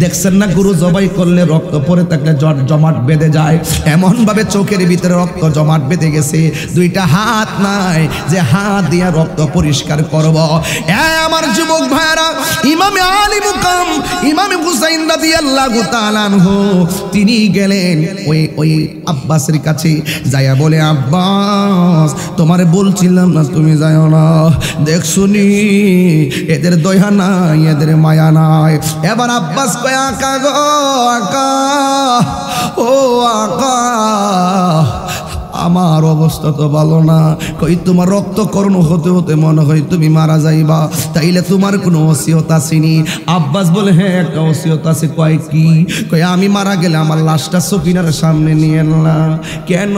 A: দেখছেন না গরু জবাই করলে রক্ত পড়ে থাকলে জমাট বেঁধে যায়, এমন ভাবে চোখের ভিতরে রক্ত জমাট বেঁধে গেছে। দুইটা হাত নাই যে হাত দিয়া রক্ত পরিষ্কার করব। আমার যুবক ভাইরা, ইমামে আলী মুকাম ইমামে হুসাইন রাদিয়াল্লাহু তাআলা আনহু তিনি গেলেন ওই আব্বাসের কাছে, যায়া বলে আব্বাস তোমারে বলছিলাম না তুমি যাও না, দেখছুনি এদের দয়া নাই, এদের মায়া নাই। এবার আব্বাস কয় আকা গো আকা, ও আকা আমার অবস্থা তো ভালো না। কই তোমার রক্তকরণ হতে হতে মনে হয় তুমি মারা যাইবা, তাইলে তোমার কোনো ওসিয়ত আসেনি? আব্বাস বলে হ্যাঁ একটা ওসিয়ত আছে। কয় কি? কই আমি মারা গেলে আমার লাশটা সকিনার সামনে নিয়ে না। কেন?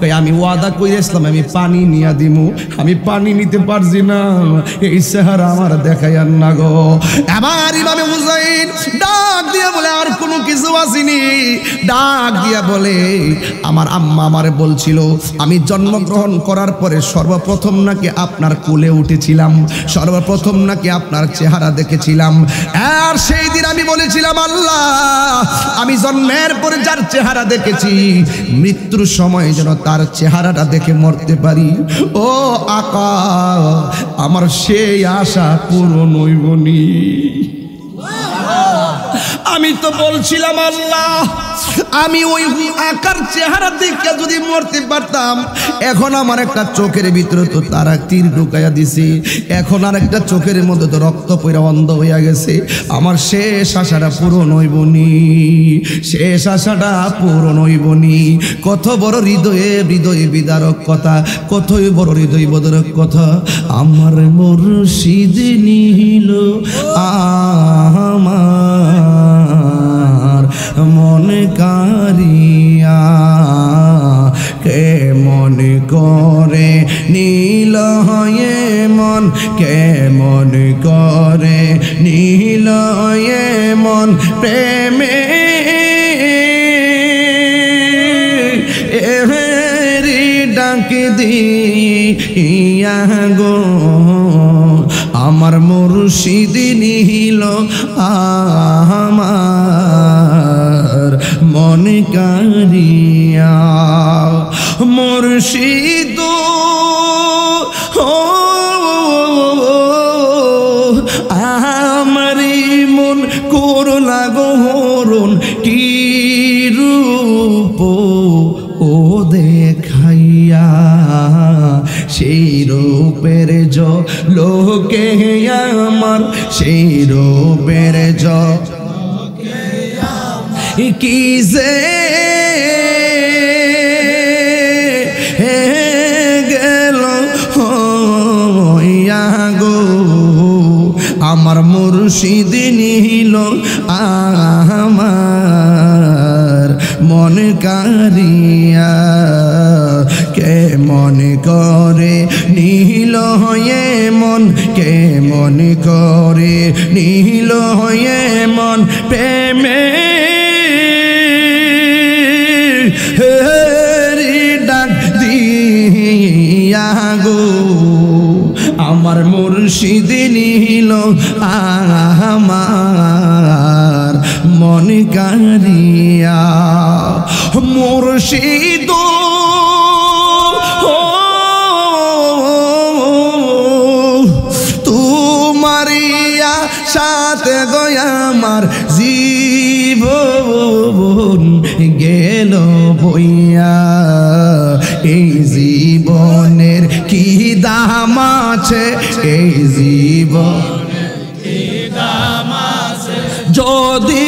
A: কই আমি ওয়াদা কইরেছিলাম আমি পানি নিয়ে দিমু, আমি পানি নিতে পারছি না, এই চেহারা আমার দেখাইয়ান না গো। এবার ইমামে হুসাইন ডাক দিয়া বলে আর কোনো কিছু আসেনি। ডাক দিয়া বলে আমার আম্মা আমারে বলছিল আমি জন্মগ্রহণ করার পরে সর্বপ্রথম নাকি আপনার কোলে উঠেছিলাম, সর্বপ্রথম নাকি আপনার চেহারা দেখেছিলাম। আর সেই দিন আমি বলেছিলাম আল্লাহ আমি জন্মের পরে যার চেহারা দেখেছি মৃত্যুর সময় যেন তার চেহারাটা দেখে মরতে পারি। ও আকা আমার সেই আশা পূরণ হইবনি। আমি তো বলছিলাম আল্লাহ আমি ওই আকার চেহারা দেখে যদি মরতে পারতাম, এখন আমার একটা চোখের ভিতরে তো তারা তীর ঢুকাইয়া দিছে, এখন আর একটা চোখের মধ্যে তো রক্ত পইরা অন্ধ হইয়া গেছে। আমার শেষ আশাটা পূরণ হইবনি, শেষ আশাটা পূরণ হইবনি। কত বড় হৃদয়ে হৃদয়ে বিদারক কথা, কতই বড় হৃদয় বিদারক কথা। আমার মুর্শিদ নিল আমার মন কারিয়া, কে মন করে নীল হয়ে মন, কে মন করে নীল হয়ে মন প্রেমে ডাক দিয়া গো। আমার মুর্শিদ নিল আমার মন কারিয়া, মুর্শিদ আমারি মন করলা গো হরণ, কি রূপ ও দেখাইয়া, সেই রূপের লোকে আমার, সেই রূপের কি যে গেল গো। আমার মুর্শিদ নিল আমার মন কারিয়া, কে মন করে নীল হয়ে মন, কে মন করে নীল হয়ে মন প্রেমে ডাক দিয়া গো। আমার মুর্শিদ নিল আমার মন কারিয়া, মুর্শিদ তুমারিয়া সাথে গয়া আমার জীবন গেল বইয়া, এই জীবনের কি দাম আছে, এই জীবনের কি দাম আছে, যদি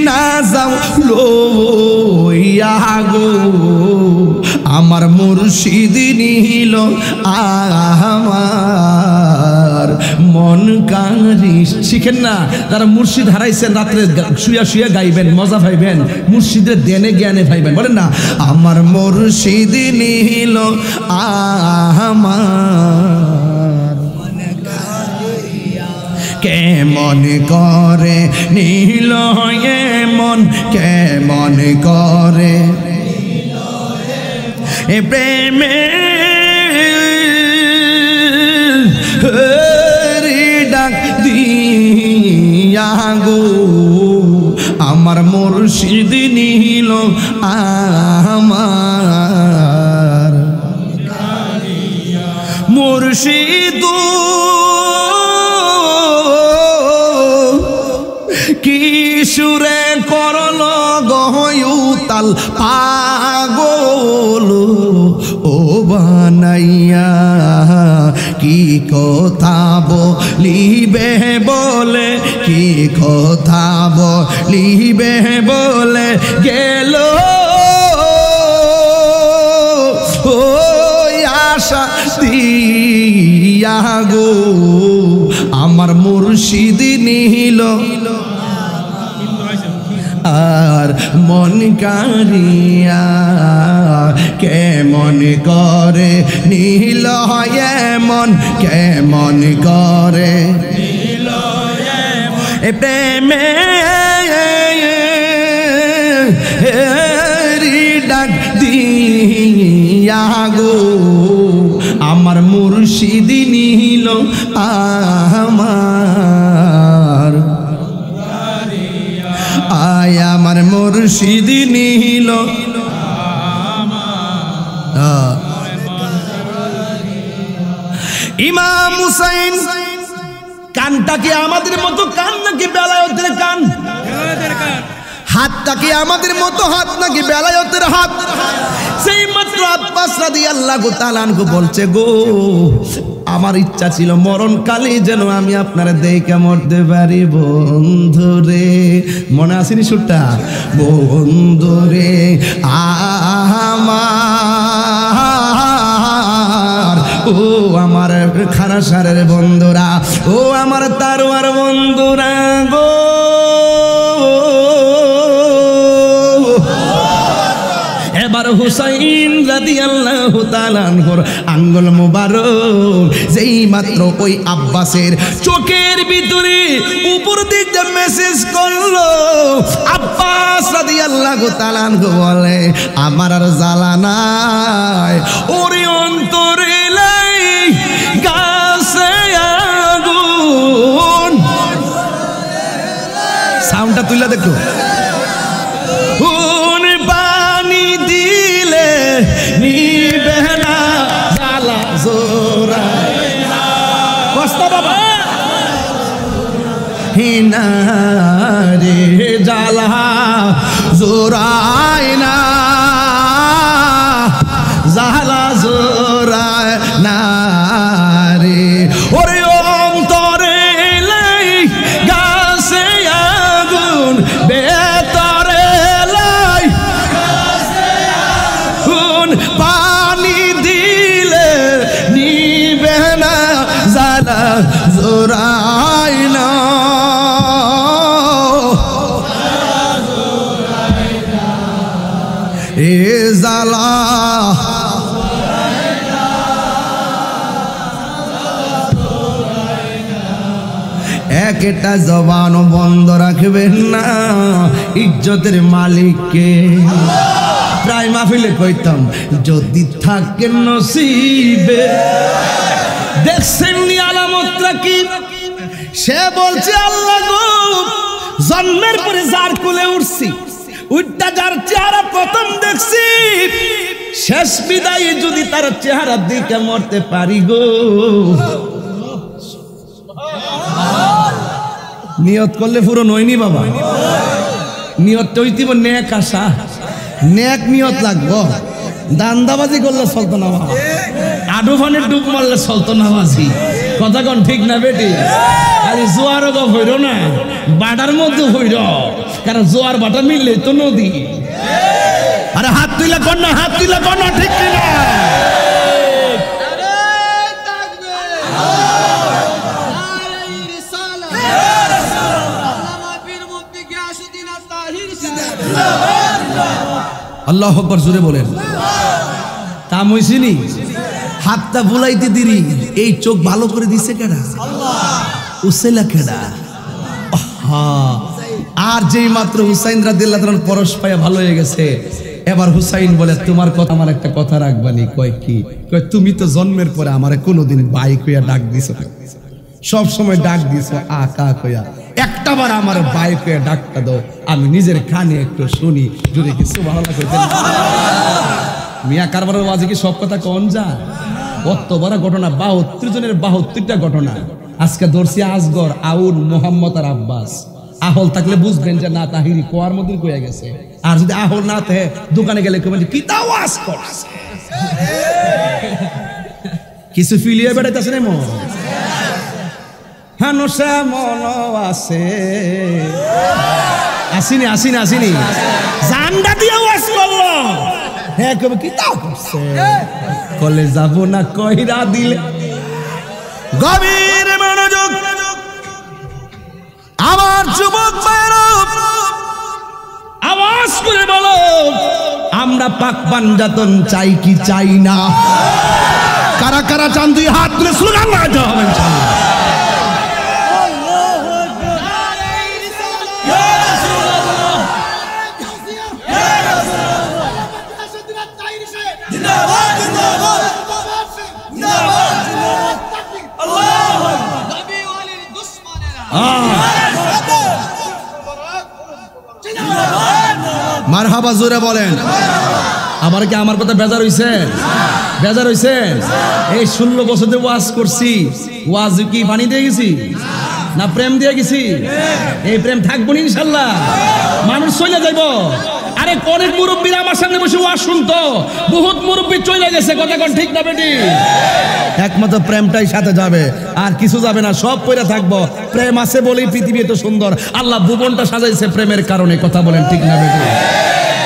A: না যাও লইয়া গো। আমার মুর্শিদ নিল আমার মন কারি। শিখেন না যারা মুর্শিদ হারাইছেন, রাত্রে শুয়া শুয়া গাইবেন, মজা পাইবেন, মুর্শিদের দেনে জ্ঞানে পাইবেন। বলেন না আমার মুর্শিদ নিল আমার কেমন করে নীল এমন কেমন করে এ প্রেমে ডাক দিয়া গো আমার মুর্শিদ নীল আমার মুর্শিদ কি সুরে করল গহয়ুতাল পাগল ও বানাইয়া কি কথা বলিবে বলে কি কথা বলিবে বলে গেল আশা দিয়া গো আমার মুর্শিদ নীল আর মন কারিয়া কেমন করে নীল এমন কেমন করে এ প্রেমে ডাক দিয়া গো আমার মুর্শিদ নীল আমার আয় আমার মুর্শিদ নীল ইমাম হুসাইন কানটা কি আমাদের মতো কান নাকি বেলায়েতের কান হাতটা কি আমাদের মতো হাত নাকি বেলায়েতের হাত সেই মাত্র আব্বাস রাদিয়াল্লাহু তাআলা আনহু বলছে গো আমার ইচ্ছা ছিল মরণকালে যেন আমি আপনারা দেখে মরতে পারি বন্ধুরে মনে আসেনি সুরটা বন্ধুরে আমার ও আমার খারা সারের বন্ধুরা ও আমার তারওয়ার বন্ধুরা গো এবার হুসাইন রাদিয়াল্লাহু তাআলা আনহুর আঙ্গুল মুবারক যেই মাত্র ওই আব্বাসের চোখের ভিতরে উপর দিকে মেসেজ করলো আব্বাস রাদিয়াল্লাহু তাআলা আনহু বলে আমার আর জ্বালা নাই ওরে অন্তরে লাই গাছে আগুন সাউন্ডটা তুইলা দেখো নিবে না জ্বালা জোরায় না কষ্ট বাবা হিনা রে জ্বালা জোরায় না জ্বালা জোরায় না রে ওরে অন্তরে লাই গাছে আগুন বেতরে লাই পানি দিলে নিবে না জ্বালা জোরায় না এ জ্বালা একটা জবান বন্ধ রাখবেন না ইজ্জতের মালিককে প্রায় মাহফিলে কইতাম যদি থাকে নসিবে দেখছেন নি আলামতটা কি সে বলছে আল্লাহ গো জন্মের পরে যার কোলে উঠছি উঠটা যার চেহারা প্রথম দেখছি শেষ বিদায়ে যদি তার চেহারা দিকে মরতে পারি গো নিয়ত করলে পুরো নয়নি বাবা নিয়ত হইতিব নেক আশা নেক নিয়ত লাগবো দান্দাবাজি করলে চলতো না বাবা আডু ফানের ডুব মারলে চলতো না বাজি কথা কোন ঠিক না বেটি আরে জোয়ার গপ হইল না বাটার মধ্যে হইল কারণ জোয়ার বাটা মিললে তো নদী আরে হাত তুইলা কর না হাত তুইলা কর না ঠিক কিনা আল্লাহু আকবার জোরে বলেন তা মইছিনি হাতটা বুলাইতে দিরি এই চোখ ভালো করে দিছে কেডা আল্লাহ উসাইলা কেডা? আর যেই মাত্র হুসাইন রাদিয়াল্লাহু তাআলা পরশ পায়া ভালো হয়ে গেছে, এবার হুসাইন বলে তোমার কথা আমার একটা কথা রাখবানি। কয় কি? কয় তুমি তো জন্মের পরে আমারে কোনোদিন ভাই কইয়া ডাক দিছো, সব সময় ডাক দিছো আকা কইয়া, একটাবার আমার ভাই কইয়া ডাকটা দাও, আমি নিজের কানে একটু শুনি। যদি কি সুবহানাল্লাহ কইতেন মিয়া কারবারের ওয়াজে কি সব কথা কোন যায়? কত বড় ঘটনা, 72 জনের 72টা ঘটনা। আজকে ধরছি আসগর, আউন, মোহাম্মদ আর আব্বাস। আহল থাকলে বুঝবেন যে না তাহিরি কোয়ার মধ্যে কইয়া গেছে। আর যদি আহল না থাকে দোকানে গেলে কইবেন কি তা ওয়াজ করছে, কিছু ফিলিয়ে বেড়াইতেছে না মন। হানুসা মন আছে, আসিনি আসিনি আসিনি, জান্ডা দিয়ে ওয়াজ করলো। হ্যাঁ কবে কি তা করছে, কলে যাব না কইরা দিলে। গভীর মনোযোগ আমার যুবক ভাইরা, আওয়াজ করে বলো আমরা পাক পাঞ্জাতন চাই কি চাই না? কারা কারা চান দুই হাত তুলে স্লোগান লাগাতে হবে ইনশাআল্লাহ। মারহাবা জোরে বলেন। আমার কি আমার কথা বেজার হইছে? বেজার হইছে? এই 16 বছর ধরে ওয়াজ করছি, ওয়াজ কি পানি দিয়ে গেছি না প্রেম দিয়ে গেছি? এই প্রেম থাকবো না ইনশাআল্লাহ, মানুষ চলে যাইব। আরে অনেক মুরব্বীরা আমার সামনে বসে ওয়াজ শুনতো, বহুত মুরব্বী চলে গেছে, কথা কোন ঠিক না বেটি? একমাত্র প্রেমটাই সাথে যাবে, আর কিছু যাবে না, সব পয়রা থাকবো। প্রেম আছে বলেই পৃথিবী এত সুন্দর, আল্লাহ ভুবনটা সাজাইছে প্রেমের কারণে, কথা বলেন ঠিক না বেটি?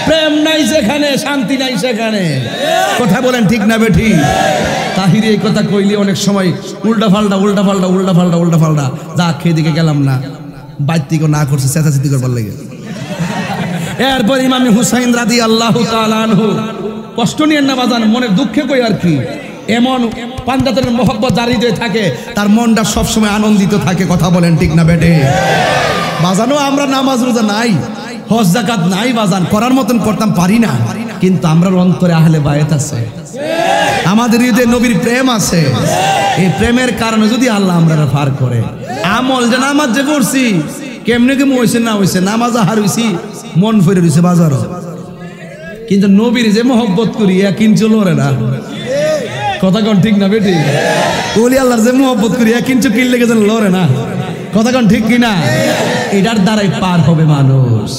A: প্রেম নাই যেখানে শান্তি নাই সেখানে, কথা বলেন ঠিক না বেটি? তাহিরি এই কথা কইলে অনেক সময় উল্টা ফাল্টা উল্টা ফাল্টা উল্টা ফাল্টা উল্টা ফাল্টা, যা খেয়ে দিকে গেলাম না, বাইতিকে না করছে চেঁচাচেঁচি করবার লেগে। এরপর ইমাম হুসাইন রাদিয়াল্লাহু তাআলা আনহু, কষ্ট নিয়েন না বাজান, মনের দুঃখে কই আর কি, এমন পাঞ্জাতনের মহব্বত জারি হয়ে থাকে, তার মনটা সবসময় আনন্দিত থাকে, কথা বলেন ঠিক না বেটে? বাজানো আমরা নামাজ রোজা নাই, হজ যাকাত নাই বাজান, করার মতন করতাম পারি না, কিন্তু আমরা অন্তরে আহলে বায়াত আছে, আমাদের হৃদয়ে নবীর প্রেম আছে। এই প্রেমের কারণে যদি আল্লাহ আমরা পার করে, আমল যে নামাজ যে পড়ছি কেমনে কেমন হয়েছে না হয়েছে, নামাজ হার হয়েছি মন ফিরে রয়েছে বাজারও, কিন্তু নবীর যে মহব্বত করি এক ইঞ্চি লড়ে না, কথা কন ঠিক না বেটি? ওলি আল্লাহর যে মহব্বত করি এক ইঞ্চি কিনলে গেছেন লড়ে না, কথা কন ঠিক কিনা? এটার দ্বারাই পার হবে মানুষ,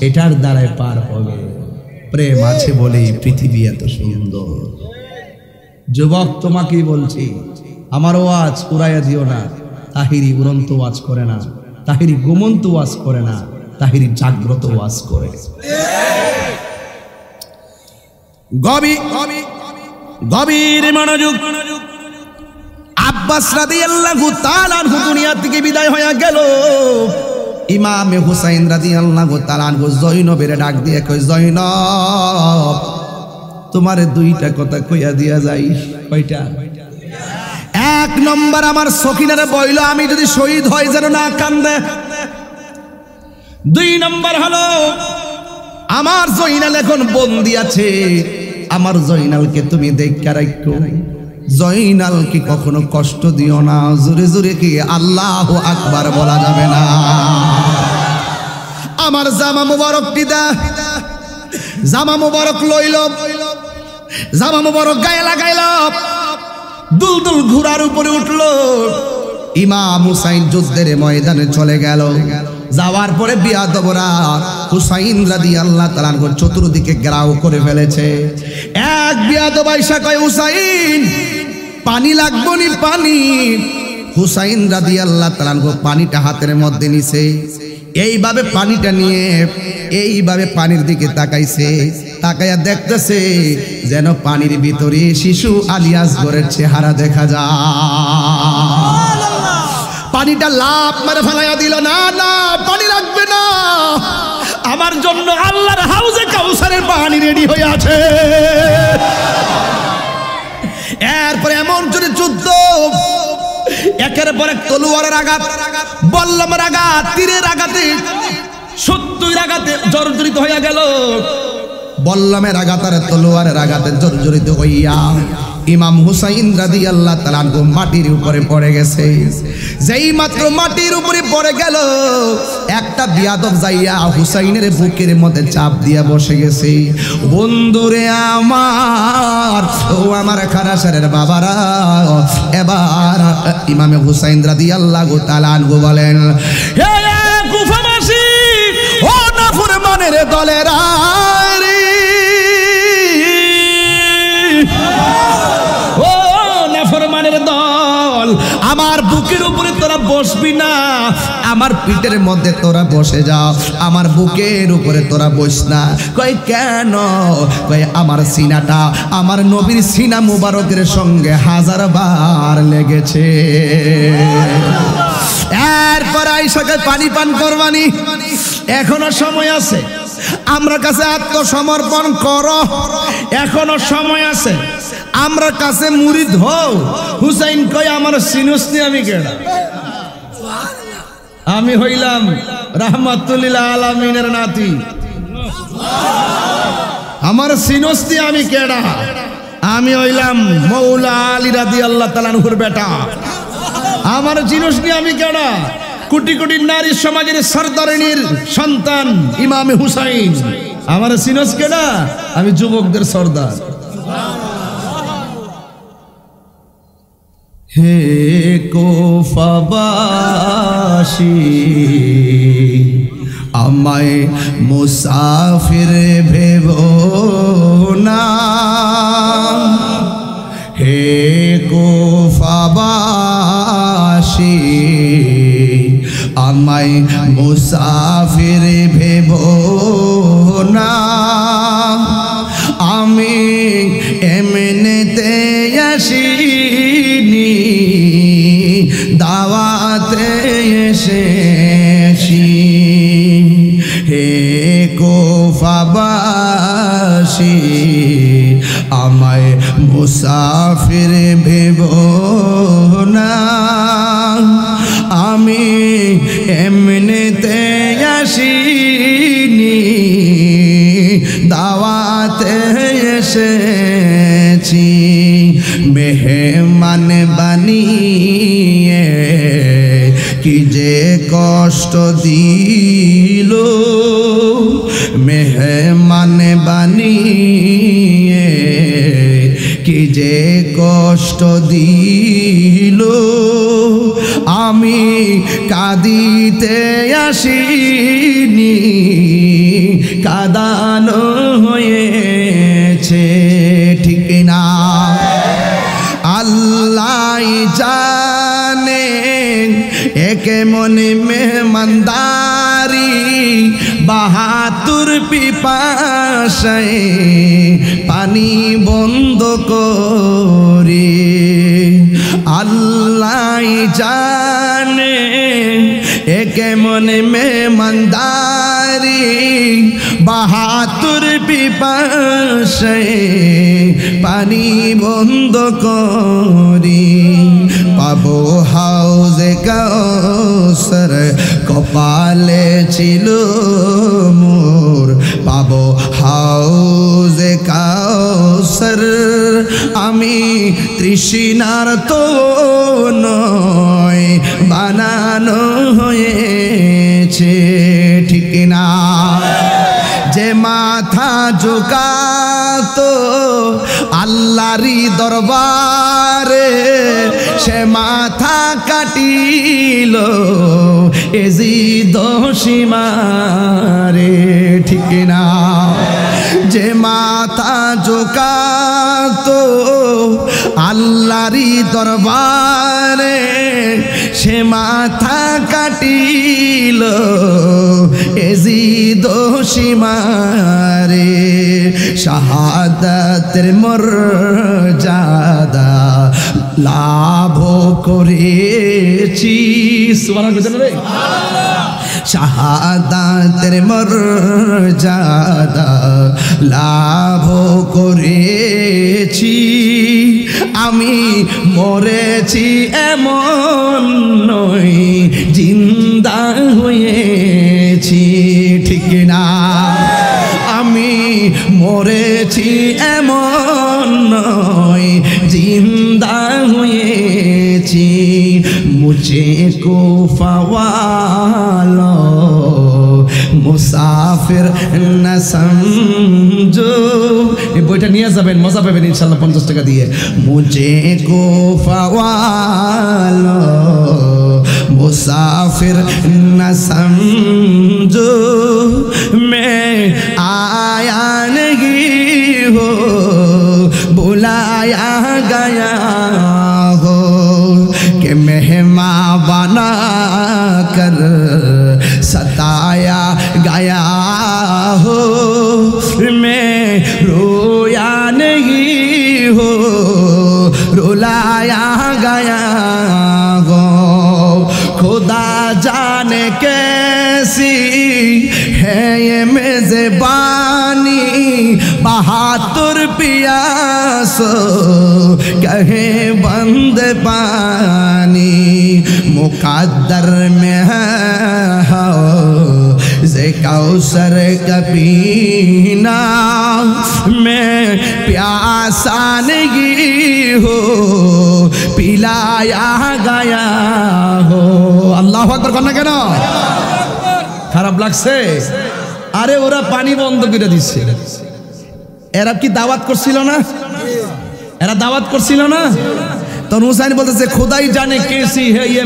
A: এটার দ্বারাই পার হবে। প্রেম আছে বলেই পৃথিবী এত সুন্দর। যুবক তোমাকেই বলছি, আমার ওয়াজ উড়াইয়া দিও না। তাহিরি উড়ন্ত ওয়াজ করে না, তাহিরি ঘুমন্ত ওয়াজ করে না, তাহিরি জাগ্রত ওয়াজ করে। গভীর মনোযোগ। আব্বাস রাদিয়াল্লাহু তাআলা আনহু দুনিয়া থেকে বিদায় হয়ে গেল। ইমাম হুসাইন রাদিয়াল্লাহু তাআলা আনহু জয়নবের ডাক দিয়ে কই, জয়নব তোমারে দুইটা কথা কইয়া দিয়া যাই। কয়টা? এক নম্বর, আমার সখিনারে বইল আমি যদি শহীদ হই যেন না কান্দে। দুই নম্বর হলো আমার জয়নাল এখন বন্দী আছে, আমার জয়নালকে তুমি দেখা রাখো, জয়নালকে কখনো কষ্ট দিও না। জোরে জোরে কি আল্লাহু আকবার বলা যাবে না? আমার জামা মুবারকটি দা, জামা মুবারক লইল, জামা মুবারক গায়ে লাগাইল, দুলদুল ঘোড়ার উপরে উঠল। ইমাম হুসাইন যুদ্ধের ময়দানে চলে গেল। যাওয়ার পরে বিয়াদবরা হুসাইন রাদিয়াল্লাহু তাআলা আনহু চতুর্দিকে ঘেরাও করে ফেলেছে। এক বিয়াদব আইসা কয়, হুসাইন পানি লাগবো নি পানি। হুসাইন রাদিয়াল্লাহু তাআলা আনহু পানিটা হাতের মধ্যে নিছে, এইভাবে পানিটা নিয়ে এইভাবে পানির দিকে তাকাইছে, তাকাইয়া দেখতেছে যেন পানির ভিতরে শিশু আলী আসগরের চেহারা দেখা যায়। পানিটা লাফ মারে ফেলাইয়া দিল, না না পানি লাগবে না, আমার জন্য আল্লাহর হাউজে কাউসারের পানি রেডি হয়ে আছে। এরপরে এমন জোরে যুদ্ধ, এক একের পর এক তলোয়ারের আঘাত, বল্লমের আঘাত, তীরের আঘাতে, 70 আঘাতে জর্জরিত হইয়া গেল। বল্লমের আঘাত আর তলোয়ারের আঘাতে জর্জরিত হইয়া ইমাম হুসাইন রাদিয়াল্লাহু তাআলা আনহু মাটির উপরে পড়ে গেছে। যেই মাত্র মাটির উপরে পড়ে গেল, একটা বিয়াদব যাইয়া হুসাইনের বুকের মধ্যে চাপ দিয়া বসে গেছে। বন্ধুরে আমার, ও আমার খারাসের বাবারা, এবার ইমাম হুসাইন রাদিয়াল্লাহু তাআলা আনহু বলেন, হে কুফাবাসী, ও নাফরমানের দলেরা, দল, আমার বুকের উপরে তোরা বসবি না, আমার পিঠের মধ্যে তোরা বসে যাও, আমার বুকের উপরে তোরা বস না। কই কেন? কই আমার সিনাটা আমার নবীর সিনা মুবারকের সঙ্গে 1000 বার লেগেছে। এরপর আইসাকে পানি পান করবানি, এখনো সময় আছে, আমরা কাছে আত্মসমর্পণ করো, এখনো সময় আছে, আমরা কাছে মুরিদ হও। হুসাইন কই আমার সিনুসনি আমি কেডা? আমি হইলাম রাহমাতুল আলামিনের নাতি, আমার সিনুসনি আমি কেডা? আমি হইলাম মৌলা আলী রাদিয়াল্লাহু তাআলা আনহুর বেটা, আমার জিনুসনি আমি কেডা? কোটি কোটি নারী সমাজের সরদারিনীর সন্তান ইমামে হুসাইন, আমার সিনুস কেডা? আমি যুবকদের সর্দার। হে কুফাবাসী, আমায় মুসাফির ভেবো না, হে কুফাবাসী, আমায় মুসাফির ভেবো না। আমি এমনিতে আসিনি, দাওয়াতে এসেছি। হে কুফাবাসী, আমায় মুসাফির ভেবো না। আমি এমনিতে আসিনি, দাওয়াতে এসেছি। মেহমান বানিয়ে কি যে কষ্ট দিল, মেহমান বানিয়ে কি যে কষ্ট দিল। আমি কাঁদিতে আসিনি, কাঁদানো হয়েছে, ঠিক না? আল্লাহ জানে একে মনে মেহমানদারি, 72 পিপাসায় পানি বন্ধ করে। আল্লাহ জানে একে মনে মেহমানদারি, 72 পিপাসায় পানি বন্ধ করি। পাবো হাউজে কাউসার, কপালে ছিল মোর, পাবো হাউজে কাউসার। আমি তৃষ্ণার তো নয়, বানানো হয়েছে, ঠিক না? যে মাথা ঝুকাতো আল্লাহরই দরবারে, সে মাথা কাটিল এজিদ সীমারে, ঠিক না? যে মাথা ঝুকাতো আল্লাহরই দরবারে, সে মাথা কাটিল এজিদ সীমারে। শাহাদাতের মর্যাদা লাভ করেছি, শাহাদাতের মর্যাদা লাভ করেছি। আমি মরেছি এমন নয় জিন্দা হয়েছি মুঝে কো ফাওয়ালো মুসাফির না সমঝো। এই বইটা নিয়ে যাবেন, মজা পাবেন ইনশাআল্লাহ 50 টাকা দিয়ে। মুঝে কো ফাওয়ালো मुसाफिर न समझो मैं आया नहीं हो बुलाया गया हो कि मेहमान बना कर सताया गया हो मैं रोया नहीं हो रुलाया गया हो खुदा जाने कैसी है ये मेज़बानी 72 प्यासो कहे बंद पानी मुकद्दर में है से कौसर का पीना मैं प्यासा नहीं हो पिलाया गया हो। আল্লাহু আকবার কর না কেন? খারাপ লাগছে? আরে ওরা পানি বন্ধ করে দিচ্ছে। এরা কি দাওয়াত করছিল না? এরা দাওয়াত করছিল না? তখন হুসাইন বলতেছে খোদাই জানে কেসি হে ये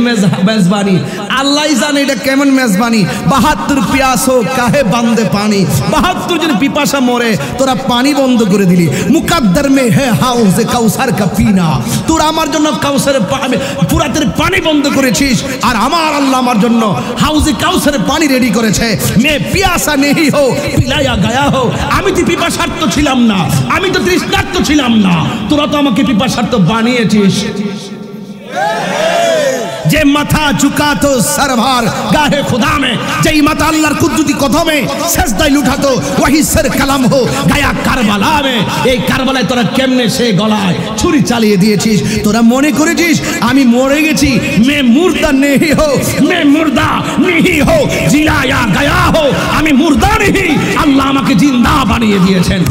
A: মেজবানি, আল্লাহ জানে এটা কেমন মেজবানি। 72 পিয়াসো কাহে বান্দে পানি, 72 জন পিপাসা মরে তোরা পানি বন্ধ করে দিলি। মুকদ্দর মে হে হাউজে কাউসার কা পিনা, তোরা আমার জন্য কাউসারের ফুরাতের পানি বন্ধ করেছিস, আর আমার আল্লাহ আমার জন্য হাউজে কাউসারের পানি রেডি করেছে। মে পিয়াসা নেহি হো পিলায়া গায়া হো, আমি তো পিপাসার্ত ছিলাম না, আমি তো তৃষ্ণার্ত ছিলাম না, তোরা তো আমাকে পিপাসার্ত বানিয়েছিস। যে মাথা ঝুকাতো সরভার গাহে খুদা মে, যেই মাথা আল্লাহর কুদরতি কদমে সেজদায় লুঠাতো ওহি সর কলম হো গায়া কারবালা মে। এই কারবালায় তোরা কেমনে সে গলায় ছুরি চালিয়ে দিয়েছিস, তোরা মনে করেছিস আমি মরে গেছি। মে মুর্দা নেহি হো, মে মুর্দা নেহি হো জিলায়া গায়া হো, আমি মুর্দা নেহি, আল্লাহ আমাকে জিন্দা বানিয়ে দিয়েছেন।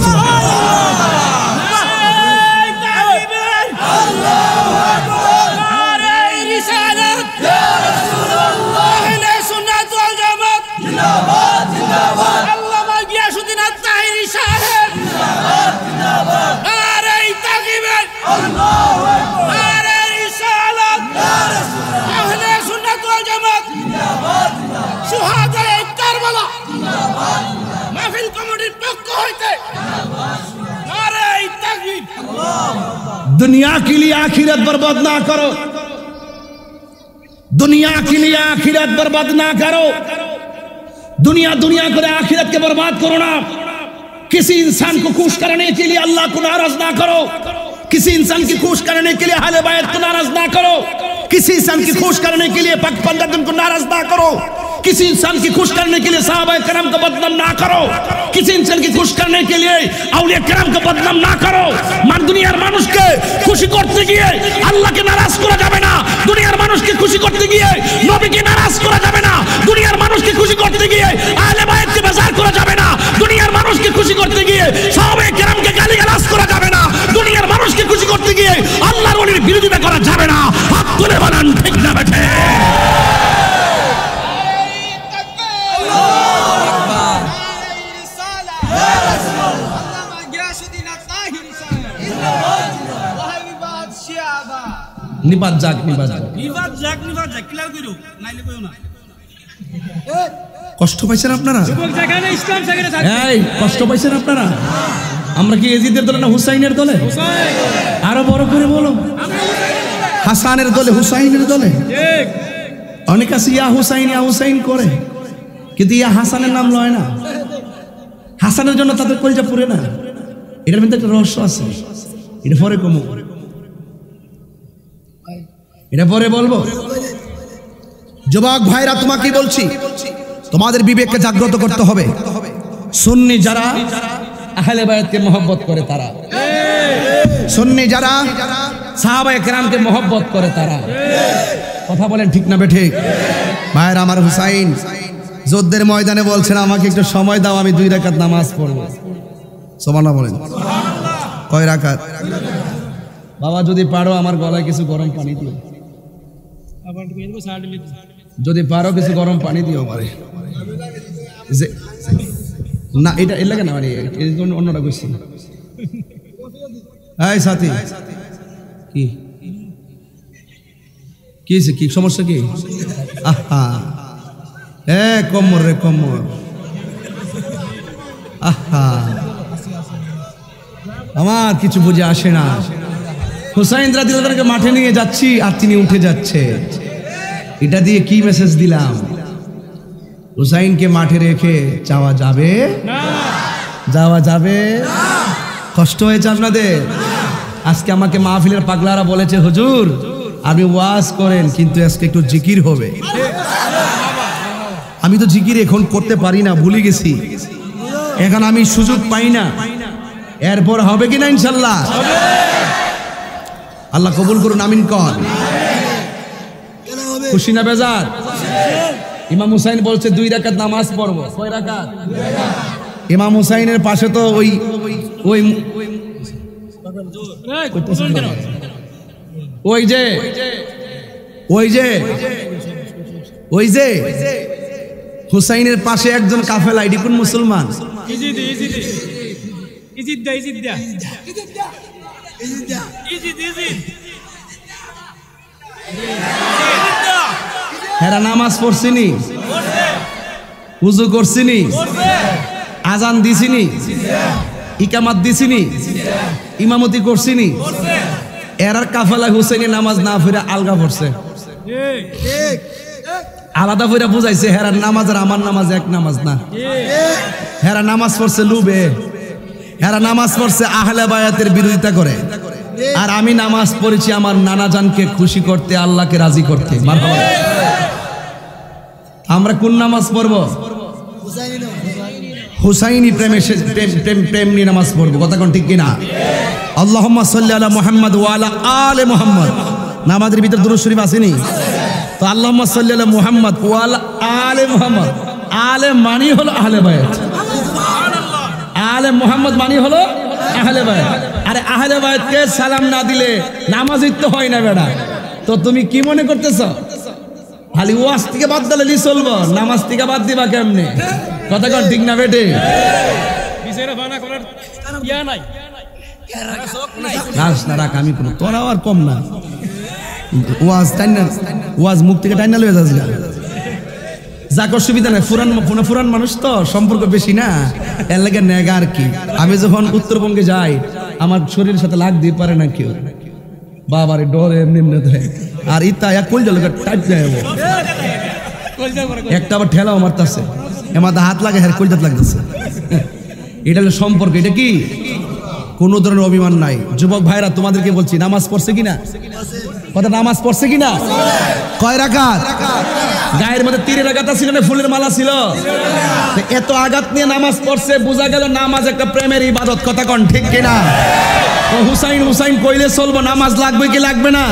A: दुनिया के लिए आखिरत बर्बाद ना करो, दुनिया के लिए आखिरत बर्बाद ना करो। दुनिया दुनिया करे आखिरत के बर्बाद करो ना। किसी इंसान को खुश करने के लिए अल्लाह को नाराज ना करो, किसी इंसान की खुश करने के लिए अहले बैत को नाराज ना करो, किसी इंसान की खुश करने के लिए पाक पंडितों को नाराज ना करो, किसी इंसान की खुश करने के लिए सहाबा करम को बदनाम ना करो, किसी इंसान की खुश करने के लिए औलिया करम को बदनाम ना करो। मान दुनियार মানুষ কে খুশি করতে গিয়ে আল্লাহকে নারাজ করা যাবে না, দুনিয়ার মানুষকে খুশি করতে গিয়ে নবীকে নারাজ করা যাবে না, দুনিয়ার মানুষকে খুশি করতে গিয়ে আহলে বাইতকে বেজার করা যাবে না, দুনিয়ার মানুষকে খুশি করতে গিয়ে সাহাবা کرامকে গালিগালাজ করা যাবে না, দুনিয়ার মানুষকে খুশি করতে গিয়ে আল্লাহর ওলির বিরোধিতা করা যাবে না। হাত তুলে বলেন ঠিক না বেঠে? নিবাদ যাক, নিবাদ যাক, নিবাদ যাক, নিবাদ যাক, ক্লিয়ার কইরো নাইলে কইও না। কষ্ট পাইছেন আপনারা? যুবক জায়গায় ইসলাম জায়গায় থাকে। এই কষ্ট পাইছেন আপনারা? আমরা কি ইয়াজিদের দলে না হুসাইনের দলে? হুসাইন। আরো বড় করে বলো, হাসানের দলে, হুসাইনের দলে? ঠিক। অনেক আছে ইয়া হুসাইন করে, কিন্তু ইয়া হাসানের নাম লয় না। হাসানের জন্য তাদের কলিজা পুরে না। এটার মধ্যে একটা রহস্য আছে, এটা পরে কমো, এটা পরে বলবো। যুবক ভাইরা তোমাকে বলছি, তোমাদের বিবেককে জাগ্রত করতে হবে। সুন্নি যারা আহলে বায়াতকে মহব্বত করে তারা, সুন্নি যারা সাহাবায়ে কেরামকে মহব্বত করে তারা। কথা বলেন ঠিক না বেঠিক? ভাইরা আমার হুসাইন যুদ্ধের ময়দানে বলছেন আমাকে একটু সময় দাও, আমি 2 রাকাত নামাজ পড়বো। সুবহানাল্লাহ বলেন। কয় রাকাত? বাবা যদি পারো আমার গলায় কিছু গরম পানি দিও, যদি পারো কিছু গরম পানি দিও পারে না, এটা এর লাগে না, মানে এই জন্য অন্যটা কইছি। এই সাথী কি কি কি সমস্যা কি? আহা কমর রে কমর, আহা আমার কিছু বুঝে আসে না। হুসাইন রাদিয়াল্লাহু আনহুকে মাঠে নিয়ে যাচ্ছি আর তিনি উঠে যাচ্ছে, এটা দিয়ে কি মেসেজ দিলাম? হুসাইনকে মাঠে রেখে যাওয়া যাবে না, যাওয়া যাবে না। কষ্ট হয়েছে আপনাদের? আজকে আমাকে মাহফিলের পাগলারা বলেছে হুজুর আপনি ওয়াজ করেন কিন্তু আজকে একটু জিকির হবে। আমি তো জিকির এখন করতে পারি না, ভুলে গেছি, এখন আমি সুযোগ পাই না। এরপর হবে কিনা ইনশাল্লাহ? আল্লাহ কবুল করুন, আমিন কর। খুশি না বেজার? ইমাম হুসাইন বলছে 2 রাকাত নামাজ পড়বো। কয় রাকাত? ইমাম হুসাইনের পাশে তো ওই ওই ওই যে ওই যে ওই যে হুসাইনের পাশে একজন কাফেলা, এটি কোন মুসলমান? হেরা নামাজ পড়ছিনি, উযু করছিনি, আজান দিছিনি, ইকামাত দিছিনি, ইমামতি করছিনি, এরার কাফেলা হুসাইনের নামাজ না ফিরে আলগা পড়ছে, আলাদা করে বুঝাইছে হেরা নামাজ আর আমার নামাজ এক নামাজ না। হেরা নামাজ পড়ছে লুবে, হেরা নামাজ পড়ছে আহলে বায়াতের বিরোধিতা করে, আর আমি নামাজ পড়েছি আমার নানা জানকে খুশি করতে, আল্লাহকে রাজি করতে। মারহাবা। আমরা কোন নামাজ পড়ব? হুসাইনি প্রেম নিয়ে নামাজ পড়বো, কথা কোন ঠিক কিনা? আল্লাহুম্মা সাল্লি আলা মুহাম্মদ ওয়া আলা আলে মুহাম্মদ। নামাজের ভিতর দুরূদ শরীফ আসেনি? তো আল্লাহুম্মা সাল্লি আলা মুহাম্মদ ওয়া আলা আলে মুহাম্মদ। আলে মানি হলো আহলে বায়াত, আলে মুহাম্মদ মানি হলো আহলে বায়াত। আরে আহলে বায়াতকে সালাম না দিলে নামাজই তো হয় না বেটা। তো তুমি কি মনে করতেছ খালি ওয়াজ থেকে বাদ দিলে চলবো, নামাজ থেকে বাদ দিবা কেমনে? কথা কন ঠিক না বেটে? রাখ আমি কোনো তোরা আর কম না, ওয়াজ টাইনা, ওয়াজ মুখ থেকে টাইনা লয়ে যাস গা, যা কর সুবিধা নাই। ফুরান মানুষ তো সম্পর্ক বেশি না, এর লাগে নেগা আর কি। আমি যখন উত্তরবঙ্গে যাই আমার শরীরের সাথে লাগ দিয়ে পারে না কেউ, বাবারে ডরে এমনি এমনি ধরে, আর ইতা এক কলজা লোক টাইপ যায়, একটা আবার ঠেলাও মারতেছে, এমাদা হাত লাগে হের কলজাত লাগতেছে। এটা হলো সম্পর্ক। এটা কি কোনো ধরনের অভিমান নাই। যুবক ভাইরা তোমাদেরকে বলছি, নামাজ পড়ছে কিনা? কথা নামাজ পড়ছে কিনা? কয় রাকাত? গায়ের মধ্যে 3 রাকাত ছিল না, ফুলের মালা ছিল? এত আঘাত নিয়ে নামাজ পড়ছে, বোঝা গেল নামাজ একটা প্রেমের ইবাদত। কথা কন ঠিক কিনা? হুসাইন হুসাইন কইলে চলবো, নামাজ লাগবে কি লাগবে না?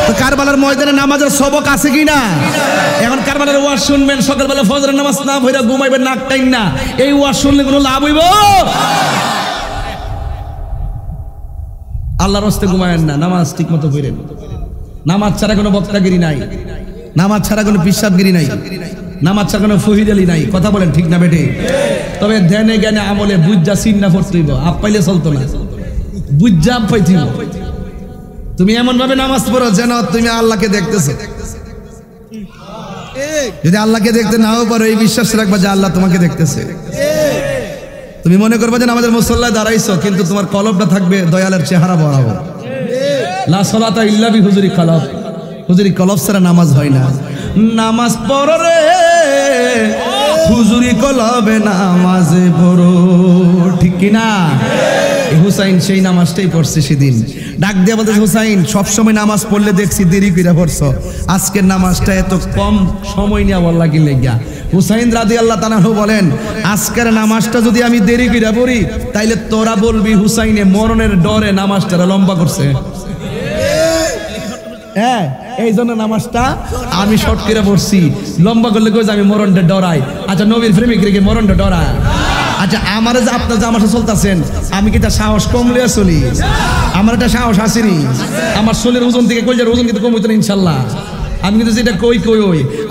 A: তো কারবালার ময়দানে নামাজের সবক আছে কিনা? এখন কারবালার ওয়াজ শুনবেন, সকালবেলা ফজরের নামাজ না পড়া ঘুমাইবেন নাক টাইন না, এই ওয়াজ শুনলে কোনো লাভ হইব? আল্লাহর রাস্তে ঘুমায়েন না, নামাজ ঠিক মতো পড়েন। নামাজ ছাড়া কোনো বক্তাগিরি নাই, নামাজ ছাড়া কোনো পিসাবগিরি নাই, নামাজ ছাড়া কোনো ফহিদালি নাই। কথা বলেন ঠিক না বেটে? তবে ধ্যানে জ্ঞানে আমলে বুঝা চিন্তা করতে হইব, আপ পাইলে চলতো না, বুঝা আপ পাইতে হইব। তুমি এমন ভাবে নামাজ পড়ো যেন তুমি আল্লাহকে দেখতেছো। যদি আল্লাহকে দেখতে নাও পারো, এই বিশ্বাস রাখবা যে আল্লাহ তোমাকে দেখতেছে। তুমি মনে করবা যে আমাদের মুসল্লায় দাঁড়াইছো, কিন্তু তোমার কলবটা থাকবে দয়ালের চেহারা বরাবর। লা সালাতা ইল্লা বি হুজুরি কলব, হুজুরি কলব ছাড়া নামাজ হয় না। নামাজ পড়ো রে হুজুরি কলবে নামাজে পড়ো, ঠিক কিনা? হুসাইন সেই নামাজটাই পড়ছে সেদিন, ডাক দিয়ে বলতে, হুসাইন সবসময় নামাজ পড়লে দেখছি দেরি করে পড়ছো, আজকের নামাজটা এত কম সময় নিয়ে বল লাগি লেগা। হুসাইন রাদিয়াল্লাহু তাআলা বলেন, আজকের নামাজটা যদি আমি দেরি করে পড়ি তাইলে তোরা বলবি হুসাইনে মরণের ডরে নামাজটা লম্বা করছে। হ্যাঁ, এই জন্য নামাজটা আমি শর্ট করে পড়ছি, লম্বা করলে কই আমি মরণটা ডরাই। আচ্ছা, নবীর প্রেমিক রেখে মরণটা ডরায়? আচ্ছা আমার যে আপনার যে আমার সাথে চলতেছেন, আমি কি তার সাহস কম লিয়া চলি? আমার একটা সাহস আসেনি। আমার শরীরের ওজন থেকে কলজার ওজন কিন্তু কম হইতো না ইনশাল্লাহ। আমি কিন্তু যেটা কই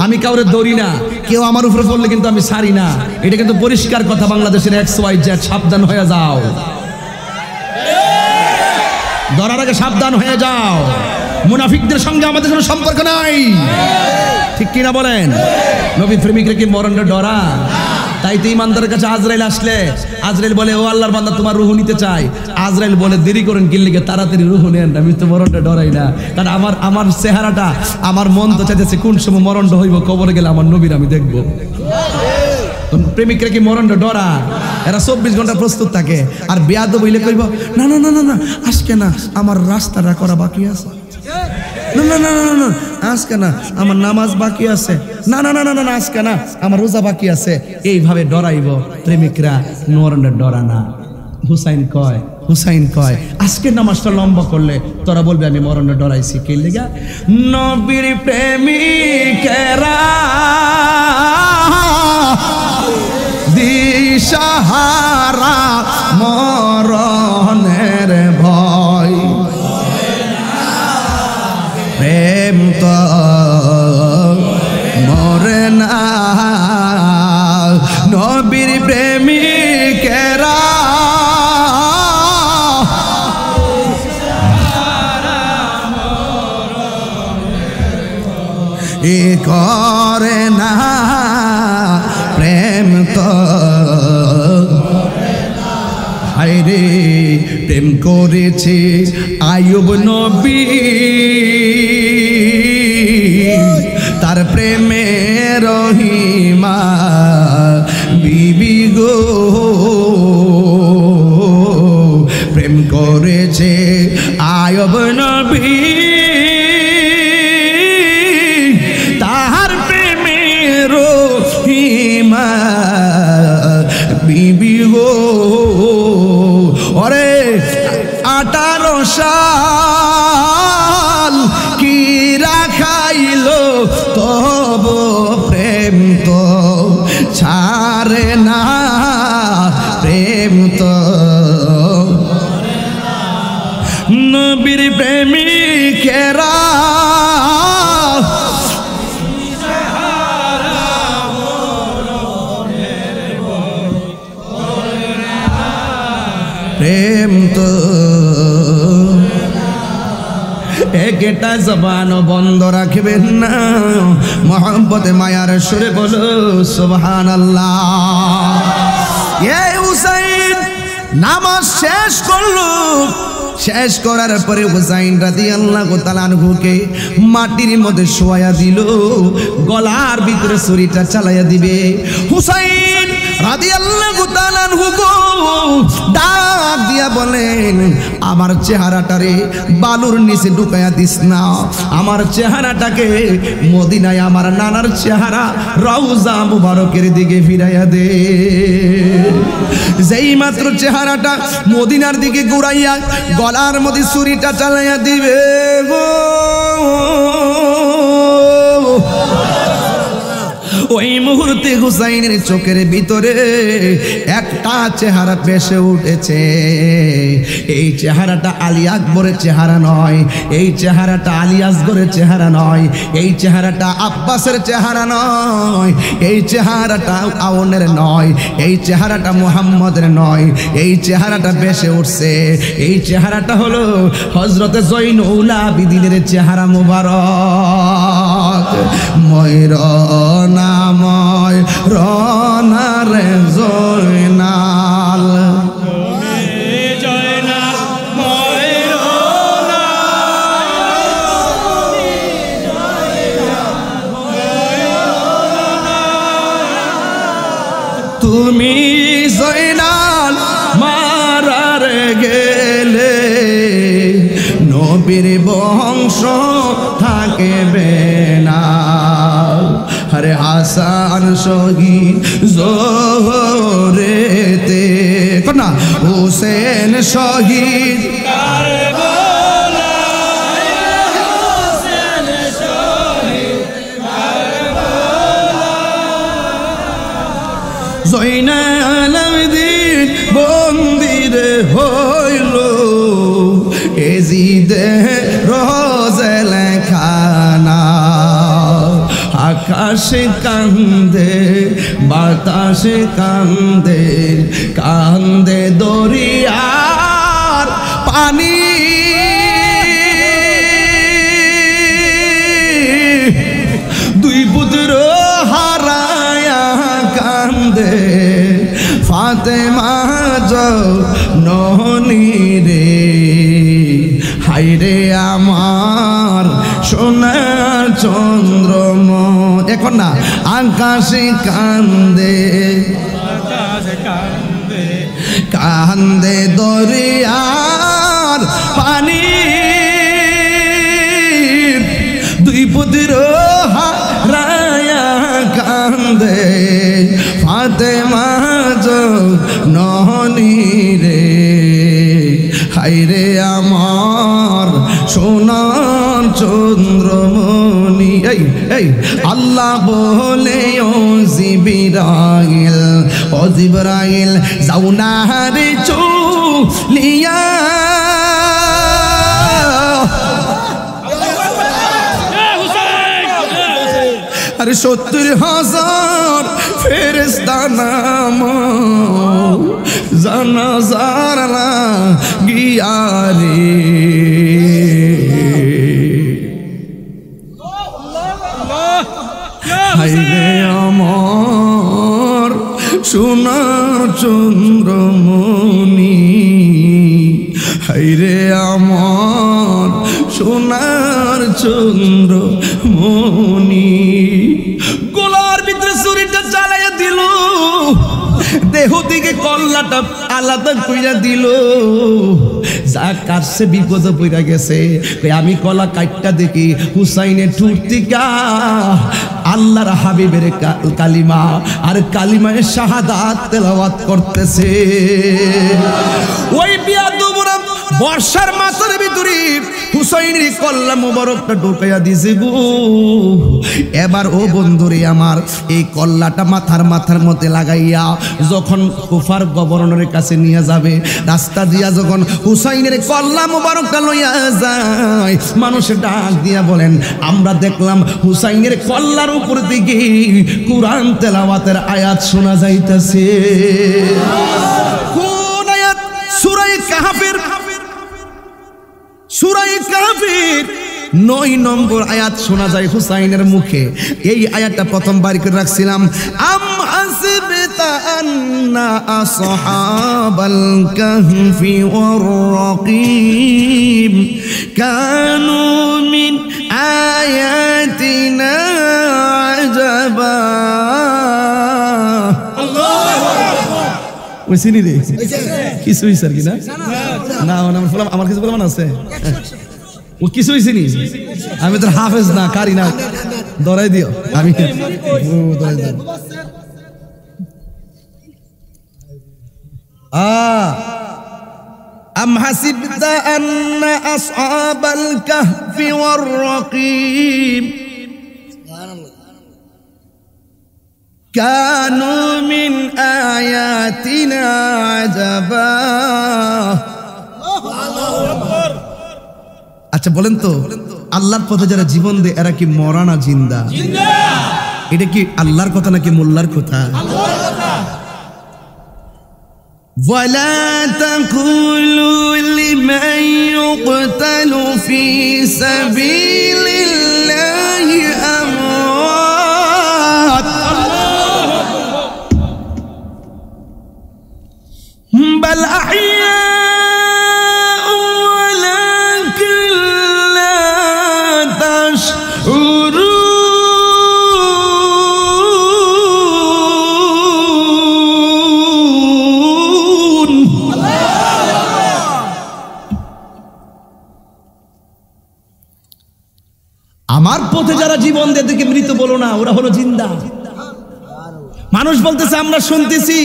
A: আমি কাউরে দৌড়ি না, কেউ আমার উপরে পড়লে কিন্তু আমি ছাড়ি না। এটা কিন্তু পরিষ্কার কথা বাংলাদেশের XYZ, সাবধান হয়ে যাও, ধরার আগে সাবধান হয়ে যাও। মুনাফিকদের সঙ্গে আমাদের কোনো সম্পর্ক নাই, ঠিক কিনা বলেন? নবী প্রেমিকরা কি মরণটা ডরা? তাই তো ইমানদারের কাছে আজরাইল আসলে আজরাইল বলে, ও আল্লাহর বান্দা তোমার রুহ নিতে চাই। আজরাইল বলে, দেরি করেন কি লিগে, তাড়াতাড়ি রুহ নেন, আমি তো মরণটা ডরাই না। কারণ আমার চেহারাটা, আমার মন তো চাইতেছে কোন সময় মরণটা হইব, কবরে গেলে আমার নবীর আমি দেখবো। প্রেমিকরা কি মরণটা ডরা? এরা 24 ঘন্টা প্রস্তুত থাকে। আর বিয়াদ বইলে কইব, না না না না না আজকে না, আমার রাস্তাটা করা বাকি আছে, না না না না না আজকে না, আমার নামাজ বাকি আছে, না না না না না আজকে না, আমার রোজা বাকি আছে। এইভাবে ডরাইব প্রেমিকরা, মরণটা ডরা না। হুসাইন কয় আজকে নামাজটা লম্বা করলে তোরা বলবে আমি মরণটা ডরাইছি। কে লেগা? নবীর প্রেমিকেরা দিশাহারা মরণের ভয়, প্রেম তো মরে না। নবীর প্রেমিকেরা এ করে না প্রেম তো, হায়রে প্রেম করেছে আইয়ুব নবী, তার প্রেমে রহিমা বিবি গো, প্রেম করেছে আইয়ুব নবী, তাহার প্রেমে রহিমা বিবি গো। ওরে 18 সাল কি রাখাইল তব প্রেম তো ছাড়ে না, প্রেম তো নবীর প্রেমিকেরা প্রেম তো একটা জবান বন্ধ রাখবেন না, মোহাম্মতে মায়ার সুরে বলো সুবহানাল্লাহ। এই হুসাইন নামাজ শেষ করলো, শেষ করার পরে হুসাইন রাদিয়াল্লাহু তাআলা আনহুকে মাটির মধ্যে শোয়া দিল, গলার ভিতরে ছুরিটা চালাইয়া দিবে। হুসাইন রাদিয়াল্লাহু তাআলা আনহু ডাক দিয়া বলেন, আমার চেহারাটারে বালুর নিচে ঢুকাইয়া দিস না, আমার চেহারাটাকে মদিনায় আমার নানার চেহারা রওজা মুবারকের দিকে ফিরাইয়া দে। যেই মাত্র চেহারাটা মদিনার দিকে ঘুরাইয়া গলার মধ্যে ছুরিটা চালাইয়া দিবে গো, ওই মুহূর্তে হুসাইনের চোখের ভিতরে একটা চেহারা ভেসে উঠেছে। এই চেহারাটা আলী আকবরের চেহারা নয়, এই চেহারাটা আলী আসগরের চেহারা নয়, এই চেহারাটা আব্বাসের চেহারা নয়, এই চেহারাটা আওনের নয়, এই চেহারাটা মুহাম্মদের নয়, এই চেহারাটা ভেসে উঠছে। এই চেহারাটা হলো হযরতে জয়নুল আবিদিনের চেহারা মুবারক। ময়ূরনা ময় রনারে জয়নাল, জয়নাল ময়ূরনা, তুমি জয়নাল মারার গেলে নবীর বংশ থাকবে না। হরে হাসান শহীদ জোহরেতে না, হুসেন শহীদ জয়নাল আবেদিন আকাশে কান্দে বাতাসে কান্দে কান্দে দরিয়ার পানি দুই পুত্র হারায়া কান্দে ফাতেমা জননী রে হায়রে আমার সোনার চন্দ্রমন এখন না আকাশে কান্দে কান্দে দরিয়ার পানি দুই পুত্র হারায়া কান্দে ফাতেমা জননী রে হায়রে আমার সোনার চন্দ্রমণি এই আল্লাহ বলে ও জিবরাইল যাও না রে চলিয়া আরে 70,000 ফেরেশতা নামো জানাজার লাগিয়া রে হায়রে আমার সোনার চন্দ্রমণি হায়রে আমার সোনার চন্দ্রমণি গোলার ভিতরে ছুরিটা চালাইয়া দিল দেহ থেকে কল্লাটা আলাদা কইরা দিল যা কাছে বিপদ পইরা গেছে আমি কলা কাটটা দেখি হুসাইনের ঠোঁট থেকে আল্লাহর হাবিবের কালিমা আর কালিমায় শাহাদাত তেলাওয়াত করতেছে ওই বিয়াদবরা বর্ষার মাথার ভিতরে হুসাইনের কল্লা মোবারকটা ঢোকাইয়া দিছে গো এবার ও বন্ধুরে আমার এই কল্লাটা মাথার মধ্যে লাগাইয়া যখন কুফার গভর্নরের কাছে নিয়ে যাবে রাস্তা দিয়া যখন হুসাইনের কল্লা মোবারকটা লইয়া যায় মানুষের ডাক দিয়া বলেন আমরা দেখলাম হুসাইনের কল্লার উপর দিকে কুরআন তেলাওয়াতের আয়াত শোনা যাইতেছে কোন আয়াত সূরা কাহফের 9 নম্বর আয়াত শোনা যায় হুসাইনের মুখে এই আয়াতটা প্রথমবার করে রাখছিলাম আম হাসিবতা আন্না আসহাবাল কাহফি ওয়ার রাকিব কানু মিন আয়াতিনা আজাবা আল্লাহু আকবার ওইসিনি রে কিছু হইছার কি না না আমার কিছু বলমান আছে ও কিছু হইছে নি আমি তো হাফেজ না কারি না ধরাই দিও আমি ধরাই দিও আম হাসিবতা আন্না আসহাবাল কাহফি ওয়ার রাকিব কানু মিন আয়াতিনা আজাবা আচ্ছা বলেন তো আল্লাহর পথে যারা জীবন দেয় এরা কি মরা না জিন্দা এটা কি আল্লাহর কথা নাকি মোল্লার কথা ওয়ালা তাকুলু লিমান ইউকতালু ফি সাবিলিল্লাহি আমওয়াত বাল আহইয়া আমার পথে যারা জীবন দেয় দেখে মৃত বলো না ওরা হলো জিন্দা মানুষ বলতেছে আমরা শুনতেছি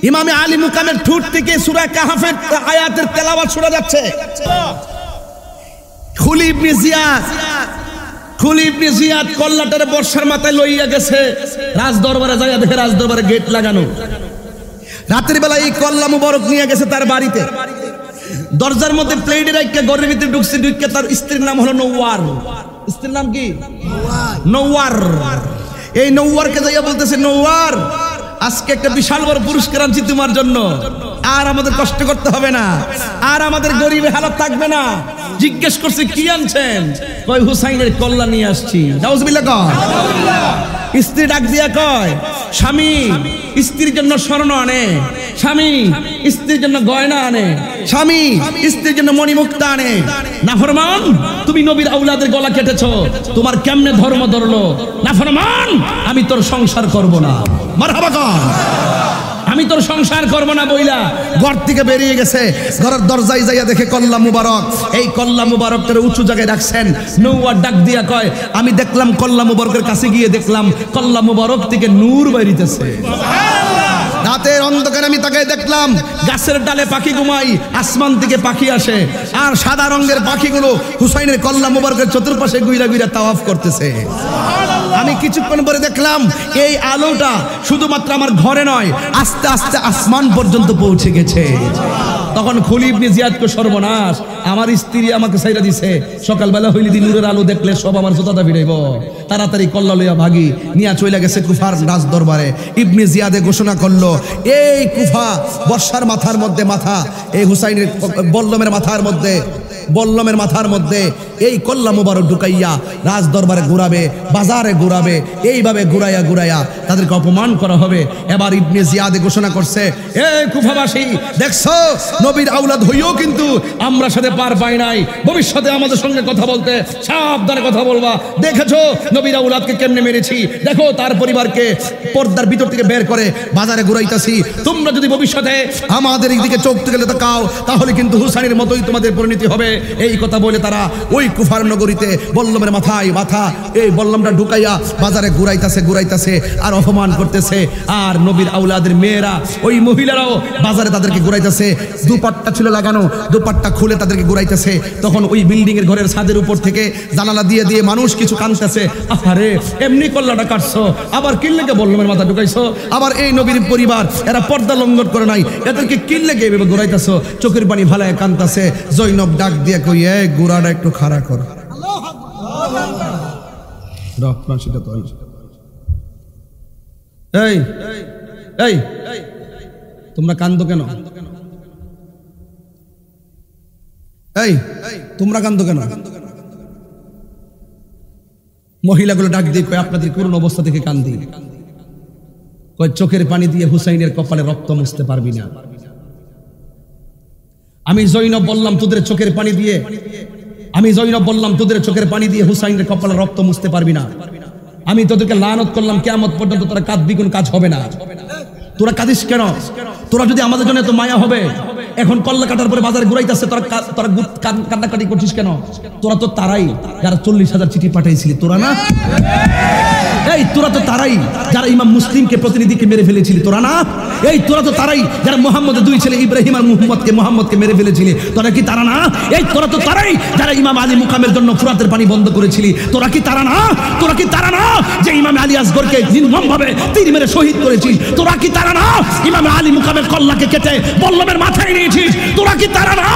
A: ইমামে আলী মুকামের ঠোঁট থেকে সূরা কাহফের আয়াতের তেলাওয়াত শোনা যাচ্ছে খুলি ইবনে জিয়াদ কল্লাটার বর্ষার মাথায় লইয়া গেছে রাজ দরবারে যাইয়া দেখে রাজ দরবারে গেট লাগানো রাতের বেলা এই কল্লা মুবারক নিয়ে গেছে তার বাড়িতে দরজার মধ্যে প্লেটে রাখকে ঘরের ভিতরে ঢুকছে ঢুকে তার স্ত্রীর নাম হলো নওয়ার স্ত্রীর নাম কি নওয়ার এই নৌয়ারকে যাইয়া বলতেছে, নৌয়ার আজকে একটা বিশাল বড় পুরস্কার আনছি তোমার জন্য, আর আমাদের কষ্ট করতে হবে না, আর আমাদের গরিবের হালত থাকবে না। জিজ্ঞেস করছে কি আনছেন? কয় হুসাইনের কল্লা নিয়ে আসছি। নাউজুবিল্লাহ কয়। স্ত্রী ডাক দিয়া কয়, স্বামী স্ত্রীর জন্য স্বর্ণ আনে, স্বামী স্ত্রীর জন্য গয়না আনে, স্বামী স্ত্রীর জন্য মণিমুক্তা আনে। নাফরমান, তুমি নবীর আউলাদের গলা কেটেছো, তোমার কেমনে ধর্ম ধরলো? নাফরমান, আমি তোর সংসার করব না। মারহাবা কর। আমি তোর সংসার করব না বইলা ঘর থেকে বেরিয়ে গেছে। ঘরের দরজায় যাইয়া দেখে কল্লা মুবারক। এই কল্লা মুবারকটার উঁচু জায়গায় রাখছেন। নৌয়ার ডাক দিয়া কয়, আমি দেখলাম কল্লা মুবারকের কাছে গিয়ে দেখলাম কল্লা মুবারক থেকে নূর বাইরিতেছে। রাতের অন্ধকারে আমি তাকে দেখলাম, গাছের ডালে পাখি ঘুমাই, আসমান থেকে পাখি আসে, আর সাদা রঙের পাখিগুলো হুসাইনের কল্লা মুবারকের চতুর্পাশে গুইরা গুইরা তাওয়াফ করতেছে। আমি কিছুক্ষণ পরে দেখলাম এই আলোটা শুধুমাত্র আমার ঘরে নয়, আস্তে আস্তে আসমান পর্যন্ত পৌঁছে গেছে। তখন খলিল ইবনে জিয়াদকে সর্বনাশ, আমার স্ত্রী আমাকে ছাইরা দিছে, সকালবেলা হইলে দি নূরের আলো দেখলে সব আমার জোতাটা ভিড়াইব, তাড়াতাড়ি কল্লা লইয়া ভাগি নিয়া চলে গেছে কুফার রাজ দরবারে। ইবনে জিয়াদে ঘোষণা করলো, এই কুফা বর্ষার মাথার মধ্যে মাথা, এই হুসাইনের বল্লমের মাথার মধ্যে এই কল্লা মুবারক ঢুকাইয়া রাজ দরবারে ঘুরাবে, বাজারে ঘুরাবে, এইভাবে ঘুরাইয়া ঘুরাইয়া তাদেরকে অপমান করা হবে। এবার ইবনে জিয়াদে ঘোষণা করছে, এই কুফাবাসী, দেখছো নবীর আওলাদ হইও কিন্তু আমরা সাথে পার পাই নাই, ভবিষ্যতে আমাদের সঙ্গে কথা বলতে সাবধানে কথা বলবা। দেখেছো নবীর আওলাদকে কেমনে মেরেছি, দেখো তার পরিবারকে পর্দার ভিতর থেকে বের করে বাজারে ঘুরাইতাছি। তোমরা যদি ভবিষ্যতে আমাদের এই দিকে চোখ তুলে তাকাও, তাহলে কিন্তু হুসাইনের মতোই তোমাদের পরিণতি হবে। এই কথা বলে তারা ওই কুফার নগরীতে বল্লমের মাথায় মাথা, এই বল্লমটা ঢুকাইয়া বাজারে ঘুরাইতাছে আর অপমান করতেছে। আর নবীর আওলাদের মেয়েরা, ওই মহিলারাও বাজারে তাদেরকে ঘুরাইতেছে। দুপাট্টা ছিল লাগানো, দুপাট্টা খুলে তাদেরকে ঘুরাইতেছে। তখন ওই বিল্ডিং এর ঘরের ছাদের উপর থেকে জানালা দিয়ে দিয়ে মানুষ কিছু কাঁদতেছে, আরে এমনি কল্লাটা কাটছো, আবার কিল্লেকে বল্লমের মাথা ঢুকাইছো, আবার এই নবীর পরিবার এরা পর্দা লঙ্ঘন করে নাই, এদেরকে কিল্লেকে এভাবে ঘুরাইতেছো। চোখের পানি ভালায় কাঁদতেছে। জৈনব ডাক দিয়ে কই, এই গোড়াটা একটু খাড়া কর। এই এই তোমরা কান্দো কেন? এই তোমরা কান্দো কেন? মহিলাগুলো ডাক দিয়ে কয়, আপনাদের করুণ অবস্থা থেকে কান্দি। কয়, চোখের পানি দিয়ে হুসাইনের কপালে রক্ত মুছতে পারবি না। আমি জৈনব বললাম তোদের চোখের পানি দিয়ে হুসাইনের কপালে রক্ত মুছতে পারবি না। আমি তোদেরকে লানত করলাম, কিয়ামত পর্যন্ত তোরা কাঁদবি, কোন কাজ হবে না। তোরা কাঁদিস কেন? তোরা যদি আমাদের জন্য এত মায়া হবে, এখন কল্লা কাটার পরে বাজারে ঘুরাইতেছে, তোরা কান্নাকাটি করছিস কেন? তোরা তো তারাই যারা 40,000 চিঠি পাঠাইছিলি, তোরা না? এই তোরা তো তারাই যারা ইমাম মুসলিমকে প্রতিনিধিকে মেরে ফেলেছিলি, তোরা না? এই তোরা তো তারাই যারা মুহাম্মদের দুই ছেলে ইব্রাহিম আর মুহাম্মদকে মেরে ফেলেছিলি, তোরা কি তারা না? এই তোরা তো তারাই যারা ইমাম আলী মুকামের জন্য ফুরাতের পানি বন্ধ করেছিলি, তোরা কি তারা না? তোরা কি তারা না যে ইমাম আলী আসগরকে নির্মমভাবে তীর মেরে শহীদ করেছিস? তোরা কি তারা না ইমাম আলী মুকামের কল্লাকে কেটে বল্লমের মাথায় নিয়েছিস? তোরা কি তারা না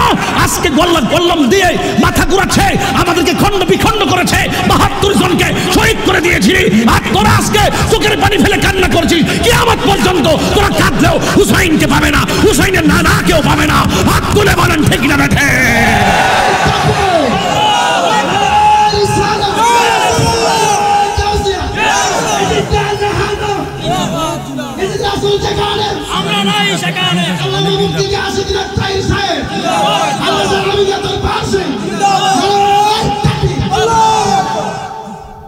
A: আজকে বল্লম দিয়ে মাথা ঘুরাচ্ছে, আমাদেরকে খণ্ড বিখণ্ড করেছে, 72 জনকে শহীদ করে দিয়েছিলি, আর তোরা আজকে চোখের পানি ফেলে কান্না করছিস? কিয়ামত পর্যন্ত তোরা কাঁদলেও হুসাইনকে পাবে না, হুসাইনের না কেউ পাবে না। হাত তুলে বলেন ঠিক না বেঠে?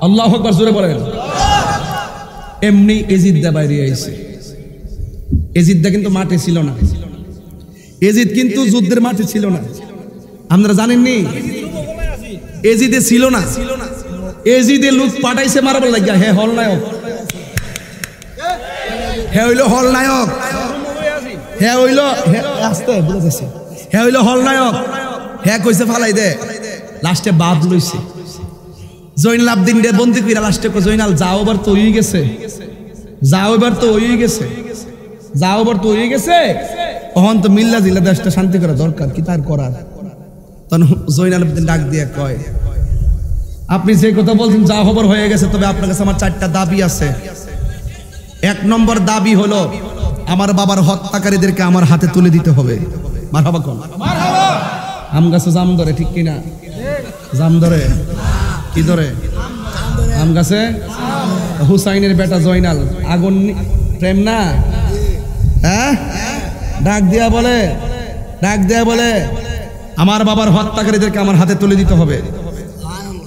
A: আল্লাহু আকবার, জোরে বলেন। এমনি এজিদদা বাইরে আইছে। এজিদদা কিন্তু মাঠে ছিল না, এজিদ কিন্তু যুদ্ধের মাঠে ছিল না। আপনারা জানেননি এজিদে ছিল না, এজিদে লোক পাঠাইছে মারবার লাগিয়া। হে হল নায়ক, হে হইল হল নায়ক, হে হইল আস্তে বুঝেছে, হে হইল হল নায়ক। হে কইছে ফালাই দে, লাস্টে বাদ লইছে। জৈনাল আবদিন রে বন্দি কইরা লাস্টে কই, জৈনাল যাও এবার তো হয়ে গেছে, যাও এবার তো হয়ে গেছে, যাও এবার তো হয়ে গেছে, তখন তো মিল্লা জিল্লা দেশটা শান্তি করা দরকার, কি তার করার? তখন জৈনাল আবদিন ডাক দিয়ে কয়, আপনি যে কথা বলছেন যা খবর হয়ে গেছে, তবে আপনার কাছে আমার 4টা দাবি আছে। 1 নম্বর দাবি হলো আমার বাবার হত্যাকারীদেরকে আমার হাতে তুলে দিতে হবে। মারহাবা কোন? আম গাছে জাম ধরে, ঠিক কিনা? জাম ধরে কি ধরে? আম গাছে। হুসাইনের বেটা জয়নাল আগুন প্রেম না, হ্যাঁ? ডাক দিয়া বলে আমার বাবার হত্যাকারীদেরকে আমার হাতে তুলে দিতে হবে।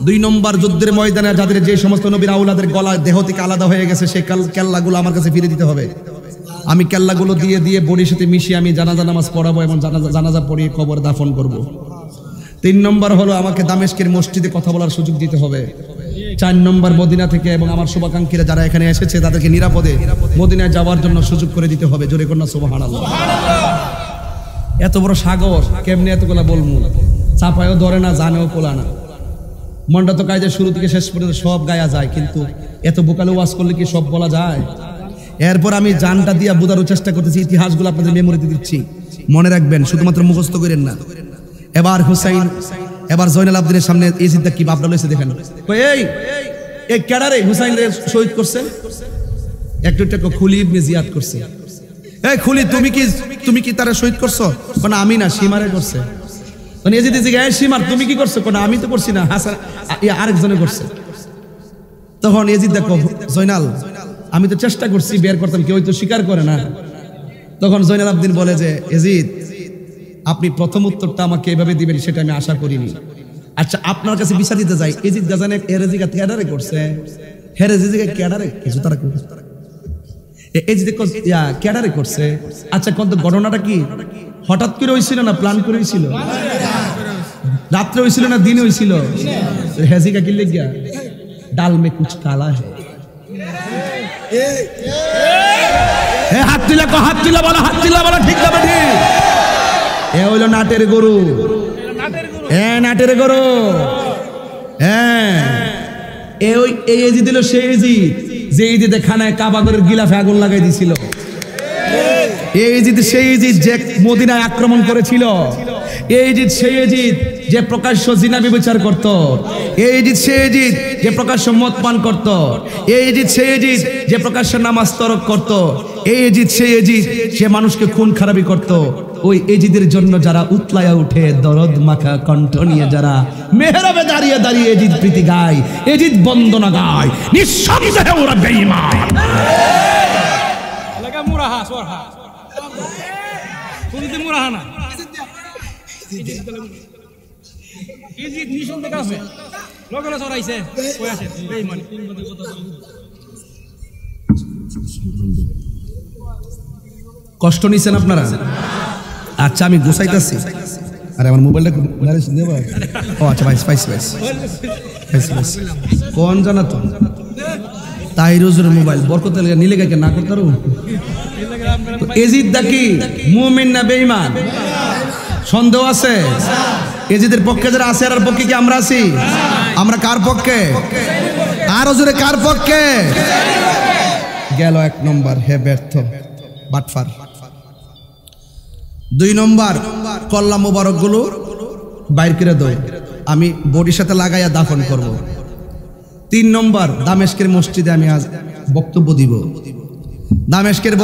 A: 2 নম্বর যুদ্ধের ময়দানে যাদের যে সমস্ত নবীর আউলাদের গলা দেহ থেকে আলাদা হয়ে গেছে সেই কেল্লাগুলো আমার কাছে ফিরে দিতে হবে। আমি কেল্লাগুলো দিয়ে বডির সাথে মিশিয়ে আমি জানাজা নামাজ পড়াবো এবং জানাজা পড়িয়ে কবর দাফন করব। 3 নম্বর হলো আমাকে দামেস্কের মসজিদে কথা বলার সুযোগ দিতে হবে। 4 নম্বর মদিনা থেকে এবং আমার শুভাকাঙ্ক্ষীরা যারা এখানে এসেছে তাদেরকে নিরাপদে মদিনায় যাওয়ার জন্য সুযোগ করে দিতে হবে। জোরে কন্যা সুবহানাল্লাহ। এত বড় সাগর কেমনে এতগুলা বলমু? চাপায়ও ধরে না, জানেও কোলা না। মনটা তো কাজে শুরু থেকে শেষ পর্যন্ত সব গায়া যায়, কিন্তু এত বোকালে ওয়াজ করলে কি সব বলা যায়? এরপর আমি জানটা দিয়া বোঝার চেষ্টা করতেছি, ইতিহাসগুলো আপনাদের মেমোরিতে দিচ্ছি, মনে রাখবেন, শুধুমাত্র মুখস্থ করেন না। এবার হুসাইন, এবার জয়নাল আবদিনের সামনে এই চিন্তা কি বাপটা লইছে দেখেন। এই ক্যাডারে হুসাইন শহীদ করছে, একটু খুলি ইবনে জিয়াদ করছে। এই খুলি তুমি কি তারা শহীদ করছো? না আমি না, সীমারে করছে। সীমার তুমি কি করছো? না আমি তো করছি না, হাসান আরেকজনে করছে। তখন এজিদ দেখো জয়নাল আমি তো চেষ্টা করছি বের করতাম, কেউ তো স্বীকার করে না। তখন জয়নাল আবদিন বলে যে এজিদ আপনি প্রথম উত্তরটা আমাকে এভাবে দিবেন সেটা আমি আশা করিনি। আচ্ছা আপনার কাছে বিচার দিতে যাই, এজিদ গাজানে এরেজিগা ক্যাডারে করছে, হেরেজিগা ক্যাডারে কিছু তারা এজিদ ক্যাডারে করছে। আচ্ছা কত ঘটনাটা কি হঠাৎ করে হয়েছিল না প্ল্যান করে হয়েছিল? রাত্রে হয়েছিল না দিনে হয়েছিল? হেজিকা কি লেগিয়া ডাল মে কুছ কালা হে। হাত তুলা বলা ঠিক যাবে ঠিক। এ হইলো নাটের গরু, নাটের গরু। হ্যাঁ এই এজিদ দিল সেই এজিদ যে এজিদে খানায় কাবাগরের গিলাফে আগুন লাগাই দিছিল। এই এজিদ সেই এজিদ যে মদিনায় আক্রমণ করেছিল। এই এজিদ সেই এজিদ যে প্রকাশ্য জিনা বিচার করত। এই এজিদ সেই এজিদ যে প্রকাশ্য মদ পান করত। এই এজিদ সেই এজিদ যে প্রকাশ্য নামাজ তরক করত। এই এজিদ সেই এজিদ যে মানুষকে খুন খারাপি করত। ওই এজিদের জন্য যারা উতলায়া উঠে দরদ মাখা কণ্ঠ নিয়ে যারা মেহরাবে দাঁড়িয়ে দাঁড়িয়ে এজিদ প্রীতি গায়, এজিদ বন্দনা গায়, নিঃসন্দেহে ওরা বেঈমান। লাগা মুরাহা সরহা কোনদিন মুরাহা না এজিদ নিঃসন্দেহে আছে লগলে চড়াইছে কই আছে বেঈমান। কষ্ট নিছেন আপনারা? আচ্ছা আমি গুছাইতেছি। আরে আমার মোবাইলটা দেব। ও আচ্ছা পাইছি কোন জানা তো তাহিরুজের মোবাইল বরকত নিলে কে না করতে পারো। এজিদ দাকি মুমিন না বেঈমান সন্দেহ আছে? এজিদের পক্ষে যারা আছে আর পক্ষে কি আমরা আছি? আমরা কার পক্ষে? আরো জোরে কার পক্ষে? গেল 1 নম্বর, হে ব্যর্থ বাটফার। 2 নম্বর কল্লা মোবারক গুলো বাইর করে দাও, আমি বডির সাথে লাগাইয়া দাফন করব। 3 নম্বর দামেস্কের মসজিদে আমি আজ বক্তব্য দিব। দামেস্কের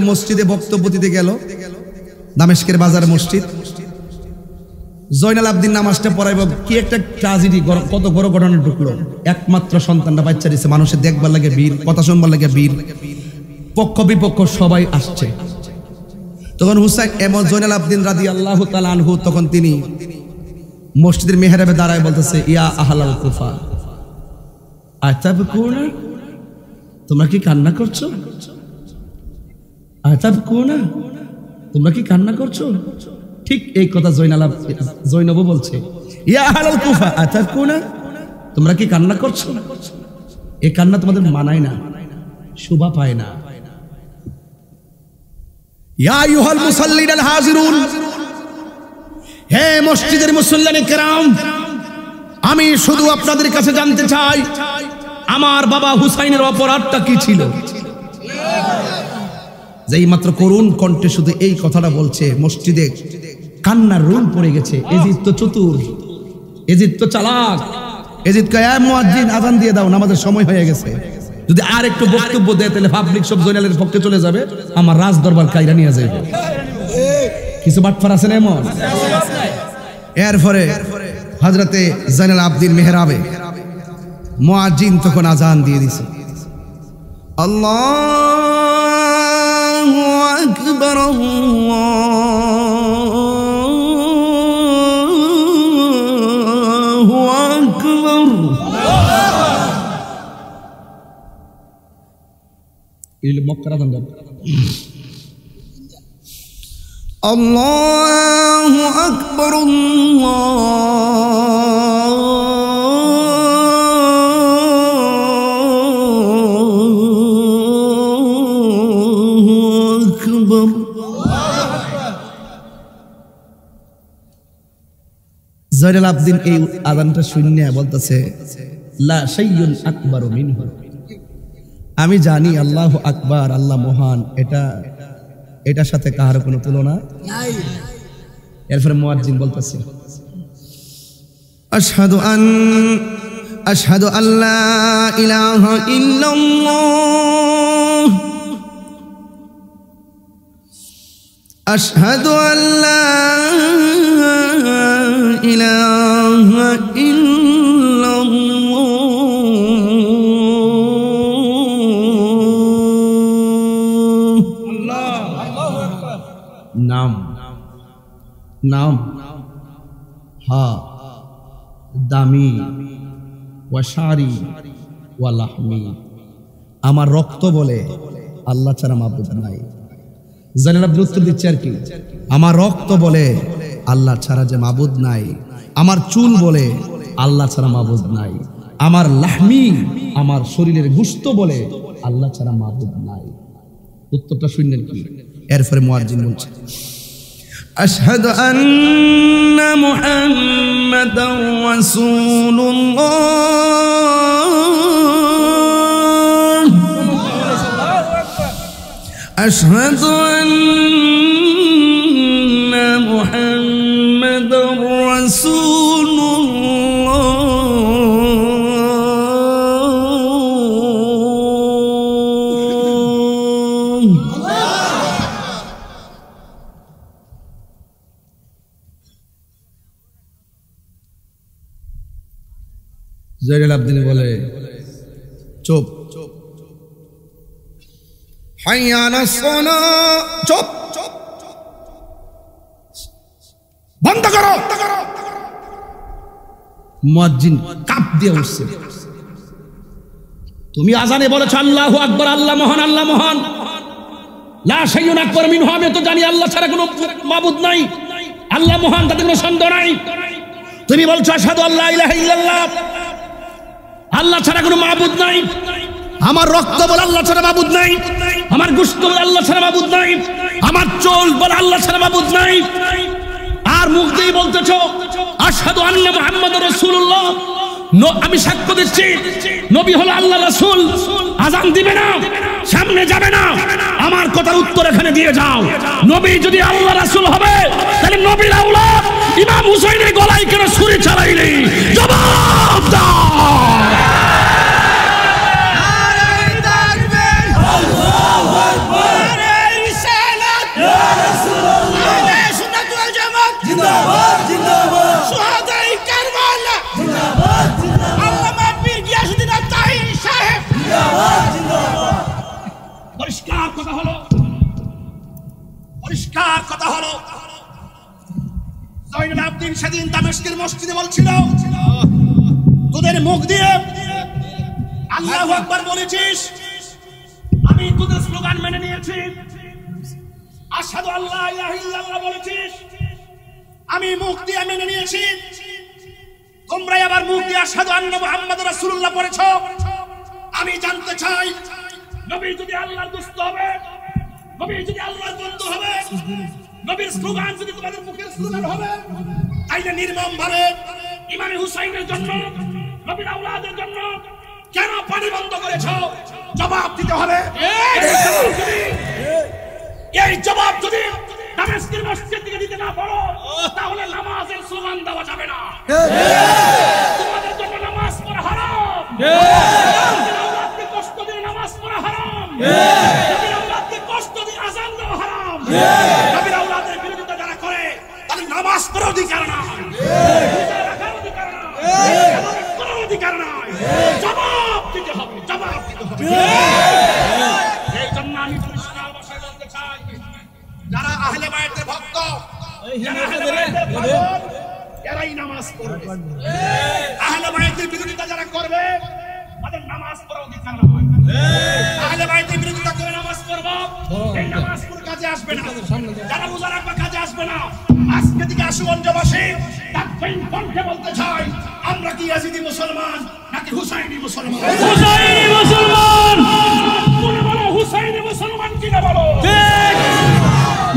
A: মসজিদে বক্তব্য দিতে গেল, দামেস্কের বাজার মসজিদ। জয়নাল আবদিন নামাজটা পড়াইব, কি একটা ট্র্যাজেডি, কত বড় ঘটনা ঢুকলো। একমাত্র সন্তানটা বাচ্চা দিচ্ছে, মানুষের দেখবার লাগে বীর, কথা শুনবার লাগে বীর, পক্ষ বিপক্ষ সবাই আসছে। তখন হুসাইন এমন জয়নাল আবদিন রাদিয়াল্লাহু তাআলা আনহু তখন তিনি মসজিদের মেহরাবে দাঁড়ায় বলতেছে, ইয়া আহলাল কুফা আতাবকুনা, তোমরা কি কান্না করছো? আতাবকুনা, তোমরা কি কান্না করছো? ঠিক এই কথা জৈনব বলছে, ইয়া আহলাল কুফা আতাবকুনা, তোমরা কি কান্না করছো? এই কান্না তোমাদের মানায় না, শোভা পায় না। ইয়া আইয়ুহাল মুসাল্লিন আল হাজিরুন, হে মসজিদের মুসল্লিনে কেরাম, আমি শুধু আপনাদের কাছে জানতে চাই আমার বাবা হুসাইনের অপরাধটা কি ছিল। যেই মাত্র করুণ কণ্ঠে শুধু এই কথাটা বলছে, মসজিদে কান্নার রোল পড়ে গেছে। এজিদ তো চতুর, এজিদ তো চালাক, এজিদ কয় মুয়াজ্জিন আজান দিয়ে দাও, নামাজের সময় হয়ে গেছে। যদি আর একটু বক্তব্য দেয় তাহলে পাবলিক সব জয়নালের পক্ষে চলে যাবে, আমার রাজ দরবার কাইরা নিয়ে যাবে। কিছু বাটফার আছে না এমন? এরপরে হযরতে জয়নাল আবদিন মেহরাবে মুয়াজ্জিন তখন আজান দিয়ে দিছে, আল্লাহু আকবার আল্লাহু আকবার। ইল মক্কার আজান দাও, আল্লাহু আকবার জয়নাল আবদিন এই আযানটা শুনে বলতেছে, লা শাইয়ুন আকবারু মিনহু, আমি জানি আল্লাহু আকবার, আল্লাহ মহান, এটার সাথে কার কোনো তুলনা নাই। এরপরে মুয়াজ্জিন বলতেছে, আশহাদু আল্লা ইলাহা ইল্লাল্লাহ, আশহাদু আল্লা ইলাহা ইল্লাল্লাহ। নাম নাম হা দামি ওয়া শারি ওয়া লাহমি, আমার রক্ত বলে আল্লাহ ছাড়া মাবুদ নাই। জয়নাল আবদিন উত্তর দিচ্ছে আর কি, আমার রক্ত বলে আল্লাহ ছাড়া যে মাবুদ নাই, আমার চুল বলে আল্লাহ ছাড়া মাবুদ নাই, আমার লাহমি আমার শরীরের গোশত বলে আল্লাহ ছাড়া মাবুদ নাই। উত্তরটা শুনলেন কি? এরপরে মুয়াজ্জিন বলছে, আশহাদু আন্না মুহাম্মাদার রাসূলুল্লাহ, আশহাদু আন্না মুহাম্মাদার রাসূলুল্লাহ। জয়নাল আবদিন বলে, চুপ, হাইয়া আলাস সালাহ, চুপ, বন্ধ করো। মুয়াজ্জিন কাঁপ দিয়ে উঠছে, তুমি আজানে বলেছ আল্লাহু আকবার, আল্লাহ মহান, আল্লাহ মহান, লা শাইয়ুন আকবার মিনহু, আমি তো জানি আল্লাহ ছাড়া কোনো মাবুদ নাই, আল্লাহ মহান, তাতে কোনো সন্দেহ নাই। তুমি বলছো আশহাদু আল্লা ইলাহা ইল্লাল্লাহ, আল্লাহ ছাড়া কোনো মাবুদ নাই, আমার রক্ত বলে আল্লাহ ছাড়া মাবুদ নাই, আমার গোশত বলে আল্লাহ ছাড়া মাবুদ নাই, আমার চুল বলে আল্লাহ ছাড়া মাবুদ নাই, আর মুখ দিয়ে বলতেছ আশহাদু আন্না মুহাম্মাদুর রাসূলুল্লাহ, আমি সাক্ষ্য দিচ্ছি নবী হলো আল্লাহ রাসূল। আজান দিবে না, সামনে যাবে না, আমার কথার উত্তর এখানে দিয়ে যাও। নবী যদি আল্লাহ রাসূল হবে তাহলে নবীর আওলাদ ইমাম হুসাইনের গলায় কেন ছুরি চালাইলি? জবাব দাও। পরিষ্কার কথা হলো জয়নুল আবদিন সেদিন দামেস্কের মসজিদে বলছিল, তোদের মুখ দিয়ে আল্লাহু আকবার বলেছিস, আমি তোদের স্লোগান মেনে নিয়েছি, আশহাদু আল্লা ইলাহা ইল্লাল্লাহ বলেছিস, আমি মুখ দিয়ে মেনে নিয়েছি, তোমরা আবার মুখ দিয়ে আশহাদু আন্না মুহাম্মাদুর রাসূলুল্লাহ পড়েছ। আমি জানতে চাই, নবী যদি আল্লাহর দোস্ত হবে, নবী যদি আল্লাহর বন্ধু হবে, নবীর স্লোগান যদি তোমাদের মুখের স্লোগান হবে, তাইলে নির্মম ভাবে ইমাম হুসাইনের জন্য, নবীর আওলাদের জন্য কেন পানি বন্ধ করেছো? জবাব দিতে হবে। এই জবাব যদি দামেস্কের মসজিদ থেকে দিতে না পারো, তাহলে নামাজের স্লোগান দেওয়া যাবে না। তোমাদের জন্য নামাজ
C: আওলাদকে কষ্ট দিয়ে নামাজ পড়া হারাম, নবীর আওলাদকে কষ্ট দিয়ে আযান দেওয়া হারাম, নবীর আওলাদের বিরোধিতা যারা করে তাদের নামাজ পড়ার অধিকার নাই, রোজা রাখার অধিকার নাই, ইবাদত করার অধিকার নাই। জবাব দিতে হবে, জবাব দিতে হবে। এই জন্য আমি পরিষ্কার ভাষায় বলতে চাই, যারা আহলে বায়তের ভক্ত, যারা আহলে বায়তের পাগল, এরাই নামাজ পড়বে। আহলে বায়তের বিরোধিতা যারা করবে তাদের নামাজ পড়ার অধিকার নাই। আহলে বায়তের বিরোধিতা করে নামাজ পড়বা, এই নামাজ পড়ে কাজে আসবে না, যারা রোজা রাখবা কাজে আসবে না। আজকে থেকে আশুগঞ্জবাসী তাকবীর কণ্ঠে বলতে চাই, আমরা কি ইয়াজিদি মুসলমান নাকি হুসাইনি মুসলমান? হুসাইনি মুসলমান। মনে বলো হুসাইনি মুসলমান কিনা বলো। ঠিক।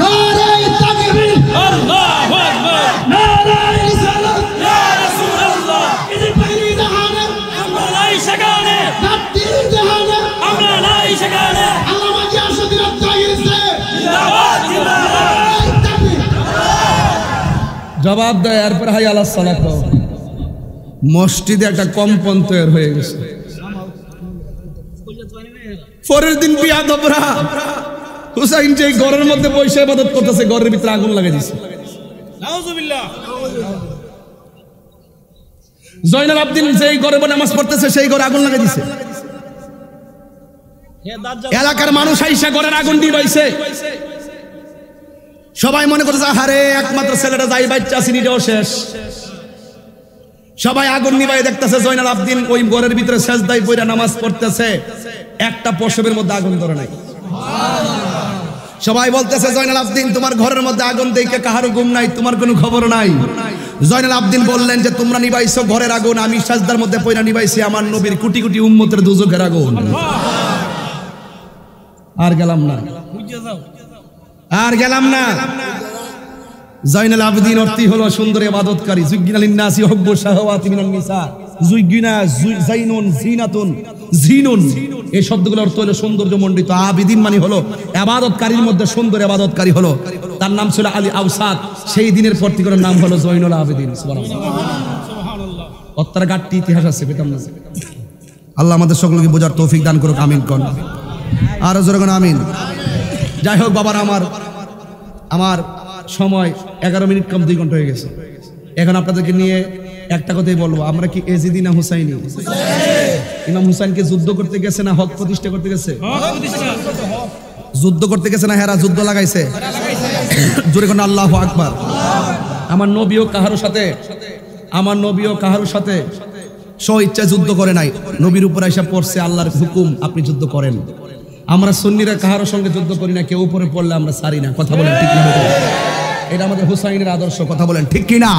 C: নারে তাকবীর, আল্লাহু আকবার, নারে রিসালাত, ইয়া রাসূলুল্লাহ। ইদিন পাগড়ি জাহানে আমরা নাই সেখানে, নাতির জাহানে আমরা নাই সেখানে, আল্লামা গিয়াসউদ্দিন আত্তাহির সে জিন্দাবাদ, জিন্দাবাদ। তাকবীর।
A: জবাব দেয় এরপর হাই আলাস সালাত। মসজিদে একটা কম্পন তৈরি হয়ে গেছে। পরের দিন বিয়াদবরা হুসাইন যে ঘরের মধ্যে বসে ইবাদত করতেছে, ঘরের ভিতরে আগুন লাগিয়ে দিয়েছে।
C: নাউযুবিল্লাহ।
A: জয়নাল আবদিন যেই ঘরে নামাজ পড়তেছে সেই ঘরে আগুন লাগিয়ে দিয়েছে। এলাকার মানুষ আইসা ঘরের আগুন দিবাইছে। সবাই মনে করতেছে আরে একমাত্র ছেলেটা যাই বাচ্চা সিনিটাও শেষ। সবাই আগুন নিবাই দেখতেছে জয়নাল আবদিন ওই ঘরের ভিতরে সেজদায় পড়ে নামাজ পড়তেছে, একটা পশমের মধ্যে আগুন ধরে নাই। সবাই বলতেছে জয়নাল আবদিন তোমার ঘরের মধ্যে আগুন দেখে কাহারও ঘুম নাই, তোমার কোনো খবর নাই। জয়নাল আবদিন বললেন যে তোমরা নিবাইছো ঘরের আগুন, আমি সাজদার মধ্যে পড়ে নিবাইছি আমার নবীর কোটি কোটি উম্মতের দুজকের আগুন। আর গেলাম না, আর গেলাম না। জয়নাল আবদিন অর্থই হলো সুন্দর ইবাদতকারী। যুগিনা লিন্নাসি হুব্বু শাহাওয়াতি মিনান নিসা, যুগিনা জাইনুন জিনাতুন জিনুন, এই শব্দগুলোর অর্থ হলো সৌন্দর্যমণ্ডিত। আবিদিন মানে হলো ইবাদতকারীর মধ্যে সুন্দর ইবাদতকারী হলো। তার নাম ছিল আলী আওসাদ, সেই দিনের পর থেকে নাম হলো জয়নুল আবেদিন। সুবহানাল্লাহ, সুবহানাল্লাহ। অত্যার গাট্টি ইতিহাস আছে, পেতাম না। আল্লাহ আমাদের সকলকে বোঝার তৌফিক দান করুক, আমিন কোন। আর জোরে কোন আমিন। যাই হোক বাবার, আমার সময় 11 মিনিট কম 2 ঘন্টা হয়ে গেছে। এখন আপনাদেরকে নিয়ে একটা কথাই বলবো, আমরা কি এজিদি না হুসাইনি? ইমাম হুসাইনকে যুদ্ধ করতে গেছে না হক প্রতিষ্ঠা করতে গেছে? যুদ্ধ করতে গেছে না হেরা যুদ্ধ লাগাইছে? জোরে কোন আল্লাহু আকবার। আমার নবীও কাহারও সাথে স্ব ইচ্ছা যুদ্ধ করে নাই। নবীর উপর এসে পড়ছে আল্লাহর হুকুম, আপনি যুদ্ধ করেন। আমরা সুন্নিরা কাহারও সঙ্গে যুদ্ধ করি না, কেউ উপরে পড়লে আমরা সারি না। কথা বলেন ঠিক না? এটা আমাদের হুসাইনের আদর্শ। কথা বলেন ঠিক কিনা?